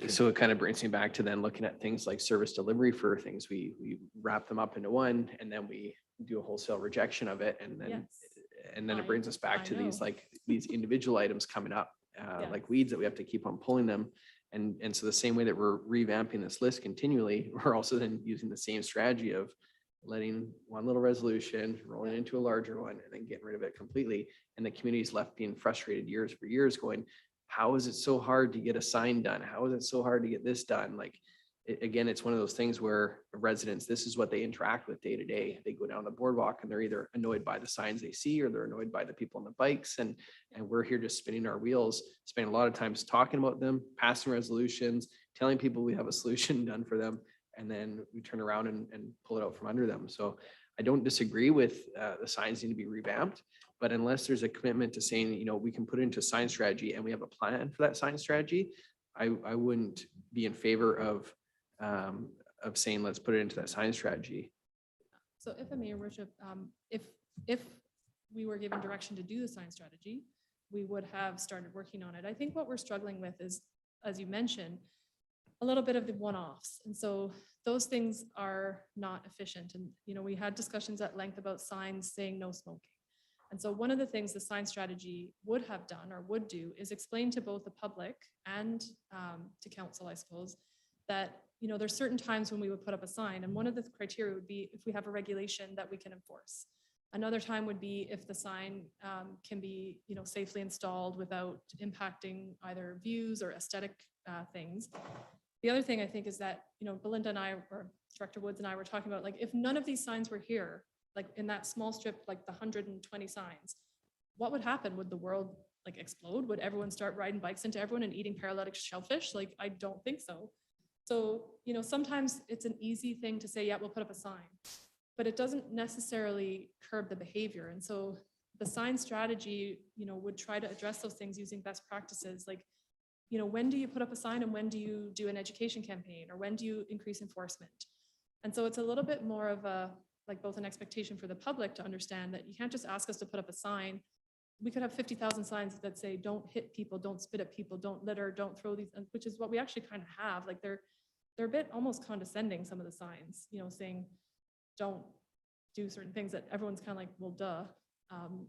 so it kind of brings me back to then looking at things like service delivery for things. We wrap them up into one, and then we do a wholesale rejection of it. And then, Yes. and then it brings us back I to these, know. like these individual items coming up, like weeds that we have to keep on pulling them. And so the same way that we're revamping this list continually, we're also then using the same strategy of letting one little resolution rolling into a larger one and then getting rid of it completely. And the community's left being frustrated years for years going, how is it so hard to get a sign done? How is it so hard to get this done? Like, again, it's one of those things where residents, this is what they interact with day to day. They go down the boardwalk and they're either annoyed by the signs they see, or they're annoyed by the people on the bikes. And we're here just spinning our wheels, spending a lot of times talking about them, passing resolutions, telling people we have a solution done for them. And then we turn around and pull it out from under them. So I don't disagree with the signs need to be revamped, but unless there's a commitment to saying, you know, we can put it into a sign strategy and we have a plan for that sign strategy, I wouldn't be in favor of saying, let's put it into that sign strategy. So if I may, your worship, if we were given direction to do the sign strategy, we would have started working on it. I think what we're struggling with is, as you mentioned, a little bit of the one-offs. And so those things are not efficient. And, you know, we had discussions at length about signs saying no smoking. And so one of the things the sign strategy would have done or would do is explain to both the public and to council, I suppose, that, you know, there's certain times when we would put up a sign. And one of the criteria would be if we have a regulation that we can enforce. Another time would be if the sign can be, you know, safely installed without impacting either views or aesthetic things. The other thing I think is that, you know, Belinda and I, or Director Woods and I were talking about, like, if none of these signs were here, like in that small strip, like the 120 signs, what would happen? Would the world like explode? Would everyone start riding bikes into everyone and eating paralytic shellfish? Like, I don't think so. So, you know, sometimes it's an easy thing to say, yeah, we'll put up a sign, but it doesn't necessarily curb the behavior. And so the sign strategy, you know, would try to address those things using best practices. Like, you know, when do you put up a sign and when do you do an education campaign, or when do you increase enforcement? And so it's a little bit more of a, like, both an expectation for the public to understand that you can't just ask us to put up a sign. We could have 50,000 signs that say, don't hit people, don't spit at people, don't litter, don't throw these, which is what we actually kind of have. Like, they're a bit almost condescending, some of the signs, you know, saying, don't do certain things that everyone's kind of like, well, duh.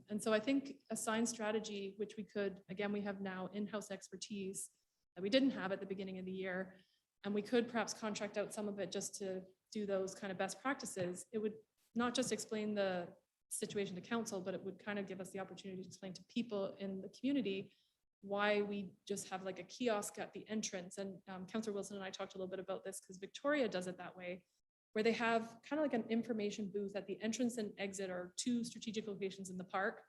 And so I think a sign strategy, which we could, again, we have now in-house expertise that we didn't have at the beginning of the year, and we could perhaps contract out some of it just to do those kind of best practices. It would not just explain the situation to council, but it would kind of give us the opportunity to explain to people in the community why we just have like a kiosk at the entrance. And Councillor Wilson and I talked a little bit about this because Victoria does it that way, where they have kind of like an information booth at the entrance and exit, or two strategic locations in the park.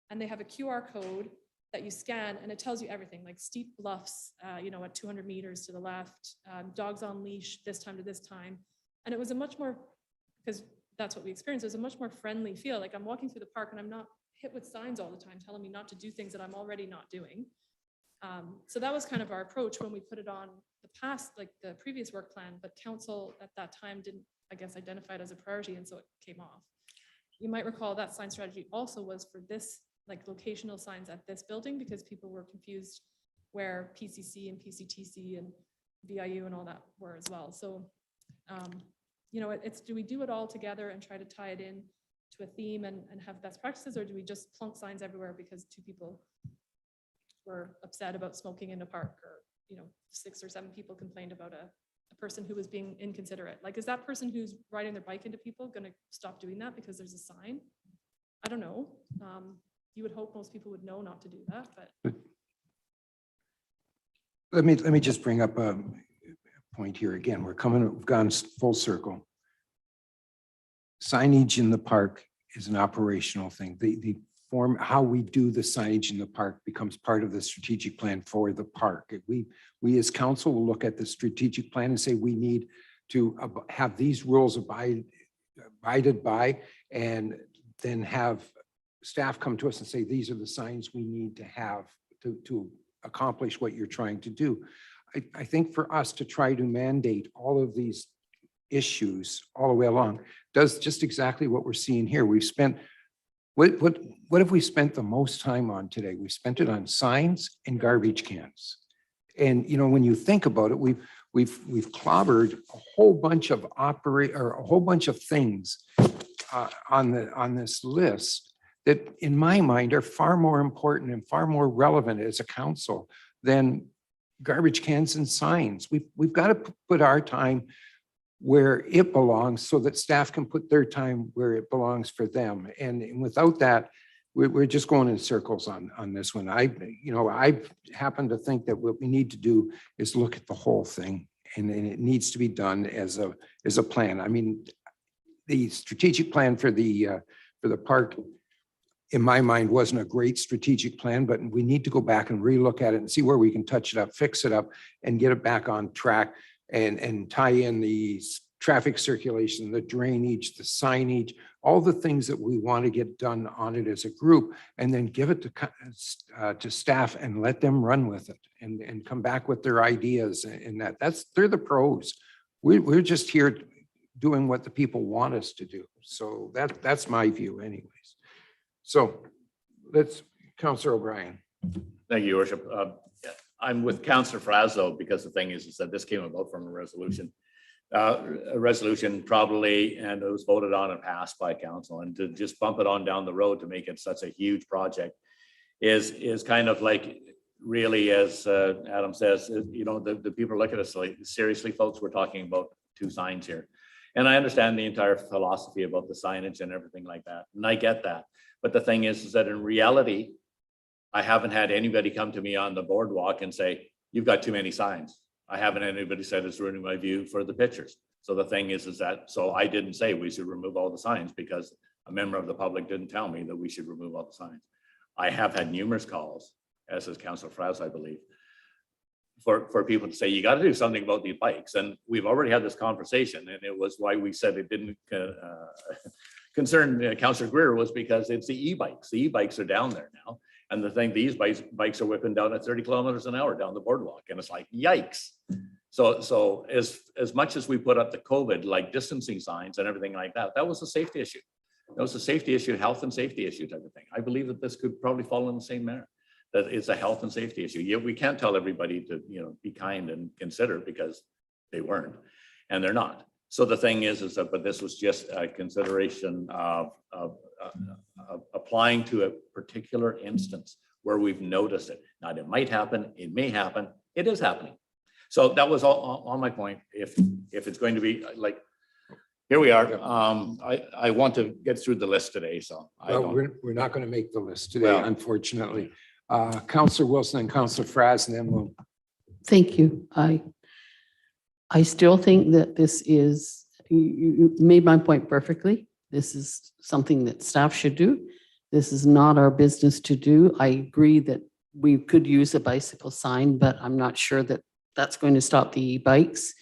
And they have a QR code that you scan, and it tells you everything, like steep bluffs, you know, at 200 meters to the left, dogs on leash this time to this time. And it was a much more, because that's what we experienced, it was a much more friendly feel. Like, I'm walking through the park and I'm not hit with signs all the time telling me not to do things that I'm already not doing. So that was kind of our approach when we put it on the past, like the previous work plan, but council at that time didn't, I guess, identify it as a priority, and so it came off. You might recall that sign strategy also was for this, like, locational signs at this building, because people were confused where PCC and PCTC and VIU and all that were as well. So, you know, it's, do we do it all together and try to tie it in to a theme and have best practices, or do we just plunk signs everywhere because two people were upset about smoking in a park, or, you know, 6 or 7 people complained about a person who was being inconsiderate? Like, is that person who's riding their bike into people going to stop doing that because there's a sign? I don't know. You would hope most people would know not to do that, but. Let me just bring up a point here again. We've gone full circle. Signage in the park is an operational thing. The form, how we do the signage in the park becomes part of the strategic plan for the park. We as council will look at the strategic plan and say, we need to have these rules abided by, and then have staff come to us and say, these are the signs we need to have to accomplish what you're trying to do. I think for us to try to mandate all of these issues all the way along does just exactly what we're seeing here. We've spent, what have we spent the most time on today? We spent it on signs and garbage cans. And, you know, when you think about it, we've clobbered a whole bunch of a whole bunch of things on this list that, in my mind, are far more important and far more relevant as a council than garbage cans and signs. We've got to put our time where it belongs so that staff can put their time where it belongs for them. And without that, we're just going in circles on this one. I happen to think that what we need to do is look at the whole thing, and it needs to be done as a plan. I mean, the strategic plan for the park, in my mind, wasn't a great strategic plan, but we need to go back and relook at it and see where we can touch it up, fix it up, and get it back on track, and tie in the traffic circulation, the drainage, the signage, all the things that we want to get done on it as a group, and then give it to staff and let them run with it and come back with their ideas. And they're the pros. We're just here doing what the people want us to do. So that's my view anyways. So Councillor O'Brien. Thank you, Your Worship. I'm with Councillor Frazzo, because the thing is that this came about from a resolution. A resolution probably, and it was voted on and passed by council, and to just bump it on down the road to make it such a huge project is kind of like, really, as Adam says, you know, the people look at us like, seriously, folks, we're talking about 2 signs here. And I understand the entire philosophy about the signage and everything like that, and I get that. But the thing is that in reality, I haven't had anybody come to me on the boardwalk and say, you've got too many signs. I haven't had anybody said it's ruining my view for the pictures. So the thing is that, so I didn't say we should remove all the signs because a member of the public didn't tell me that we should remove all the signs. I have had numerous calls, as is Councillor Fraz, I believe, for people to say, you got to do something about these bikes. And we've already had this conversation, and it was why we said it didn't concern Councillor Greer, was because it's the e-bikes. The e-bikes are down there now. And the thing, these bikes are whipping down at 30 kilometers an hour down the boardwalk. And it's like, yikes. So as much as we put up the COVID, like distancing signs and everything like that, that was a safety issue. That was a safety issue, health and safety issue type of thing. I believe that this could probably fall in the same manner, that it's a health and safety issue. Yet we can't tell everybody to, be kind and consider, because they weren't and they're not. So the thing is that, but this was just a consideration of applying to a particular instance where we've noticed it. Now, it might happen, it may happen, it is happening. So that was all on my point. If it's going to be like, here we are. I want to get through the list today, so We're not going to make the list today, Well- unfortunately. Councillor Wilson and Councillor Fraz, and then we'll. Thank you. I still think that this is, you made my point perfectly. This is something that staff should do. This is not our business to do. I agree that we could use a bicycle sign, but I'm not sure that that's going to stop the e-bikes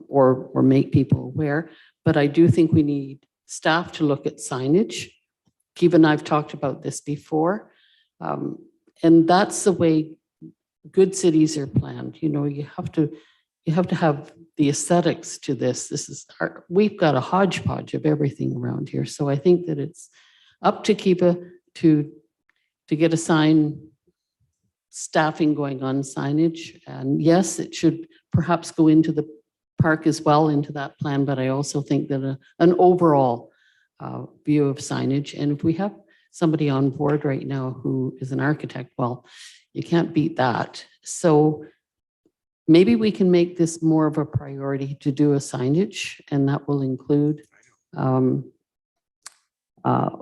or make people aware. But I do think we need staff to look at signage. Keith and I've talked about this before. And that's the way good cities are planned. You have to have the aesthetics to this. We've got a hodgepodge of everything around here. So I think that it's up to Kiva to get a sign staffing going on signage. And yes, it should perhaps go into the park as well, into that plan. But I also think that an overall view of signage. And if we have somebody on board right now who is an architect, well, you can't beat that. So maybe we can make this more of a priority to do a signage, and that will include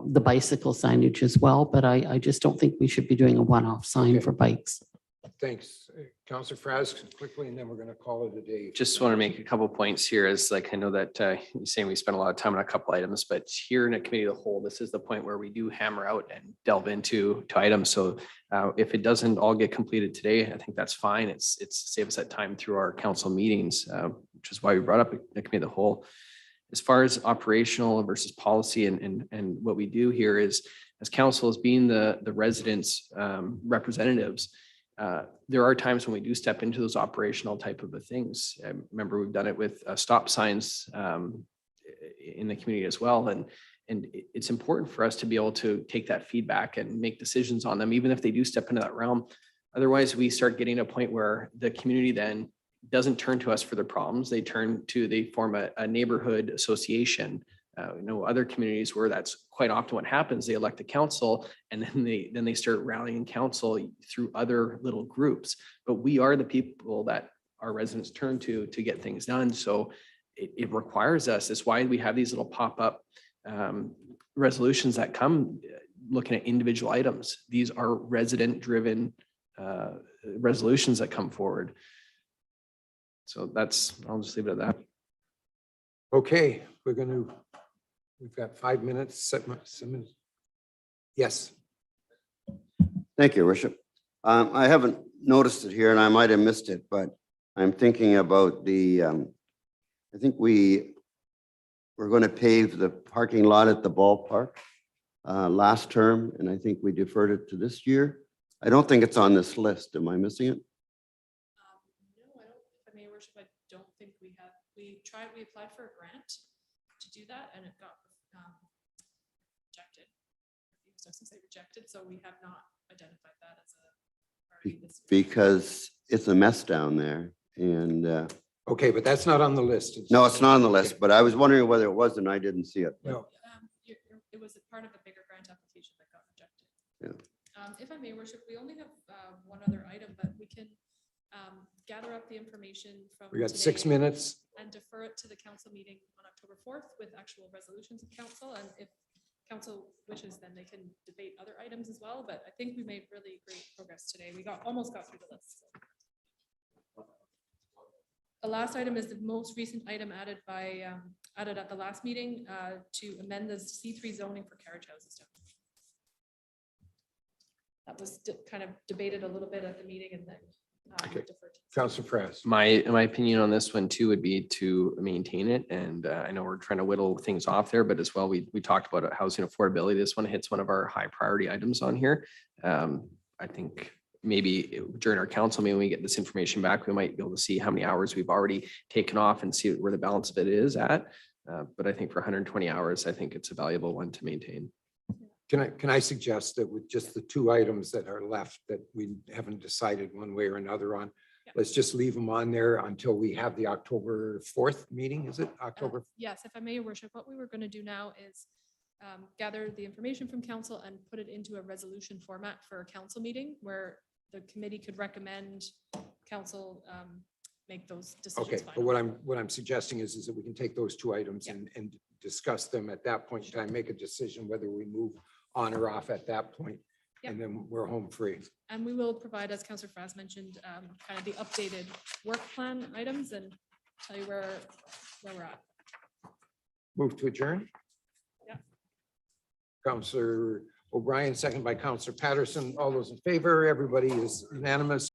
the bicycle signage as well. But I just don't think we should be doing a one-off sign Okay. for bikes. Thanks. Councillor Fraz, quickly, and then we're going to call it a day. Just want to make a couple points here, as like, I know that you're saying we spent a lot of time on a couple items, but here in a committee of the whole, this is the point where we do hammer out and delve into items. So if it doesn't all get completed today, I think that's fine. It's save us that time through our council meetings, which is why we brought up the committee of the whole. As far as operational versus policy and what we do here is, as council, as being the residents' representatives, there are times when we do step into those operational type of things. I remember we've done it with stop signs in the community as well. And it's important for us to be able to take that feedback and make decisions on them, even if they do step into that realm. Otherwise, we start getting to a point where the community then doesn't turn to us for their problems. They form a neighborhood association. Other communities where that's quite often what happens. They elect a council, and then they start rallying council through other little groups. But we are the people that our residents turn to get things done. So it requires us. That's why we have these little pop-up resolutions that come looking at individual items. These are resident-driven resolutions that come forward. So I'll just leave it at that. Okay, we've got 5 minutes. 7 minutes. Yes. Thank you, Worship. I haven't noticed it here and I might have missed it, but I'm thinking about I think we're going to pave the parking lot at the ballpark last term, and I think we deferred it to this year. I don't think it's on this list. Am I missing it? No, I don't. If I may, Worship, I don't think we have. We applied for a grant to do that, and it got rejected. I was going to say rejected, so we have not identified that as a priority this year. Because it's a mess down there, and Okay, but that's not on the list. no, it's not on the list, but I was wondering whether it was and I didn't see it. No. It was a part of a bigger grant application that got rejected. Yeah. If I may, Worship, we only have one other item, but we can gather up the information from. We got today 6 minutes. And defer it to the council meeting on October 4th with actual resolutions of council. And if council wishes, then they can debate other items as well. But I think we made really great progress today. We almost got through the list. The last item is the most recent item added at the last meeting to amend the C3 zoning for carriage houses. That was kind of debated a little bit at the meeting and then deferred. Councillor Press. My opinion on this one too would be to maintain it. And I know we're trying to whittle things off there, but as well, we talked about housing affordability. This one hits one of our high priority items on here. I think maybe during our council meeting, when we get this information back, we might be able to see how many hours we've already taken off and see where the balance of it is at. But I think for 120 hours, I think it's a valuable one to maintain. Can I suggest that with just the two items that are left that we haven't decided one way or another on, Yeah. let's just leave them on there until we have the October 4th meeting, is it October? Yes, if I may, your worship, what we were going to do now is gather the information from council and put it into a resolution format for a council meeting where the committee could recommend council make those Okay, decisions. but what I'm suggesting is that we can take those two items Yeah. and discuss them at that point in time, make a decision whether we move on or off at that point, Yeah. and then we're home free. And we will provide, as Councillor Fraz mentioned, kind of the updated work plan items and tell you where we're at. Move to adjourn? Yeah. Councillor O'Brien, second by Councillor Patterson. All those in favor, everybody is unanimous.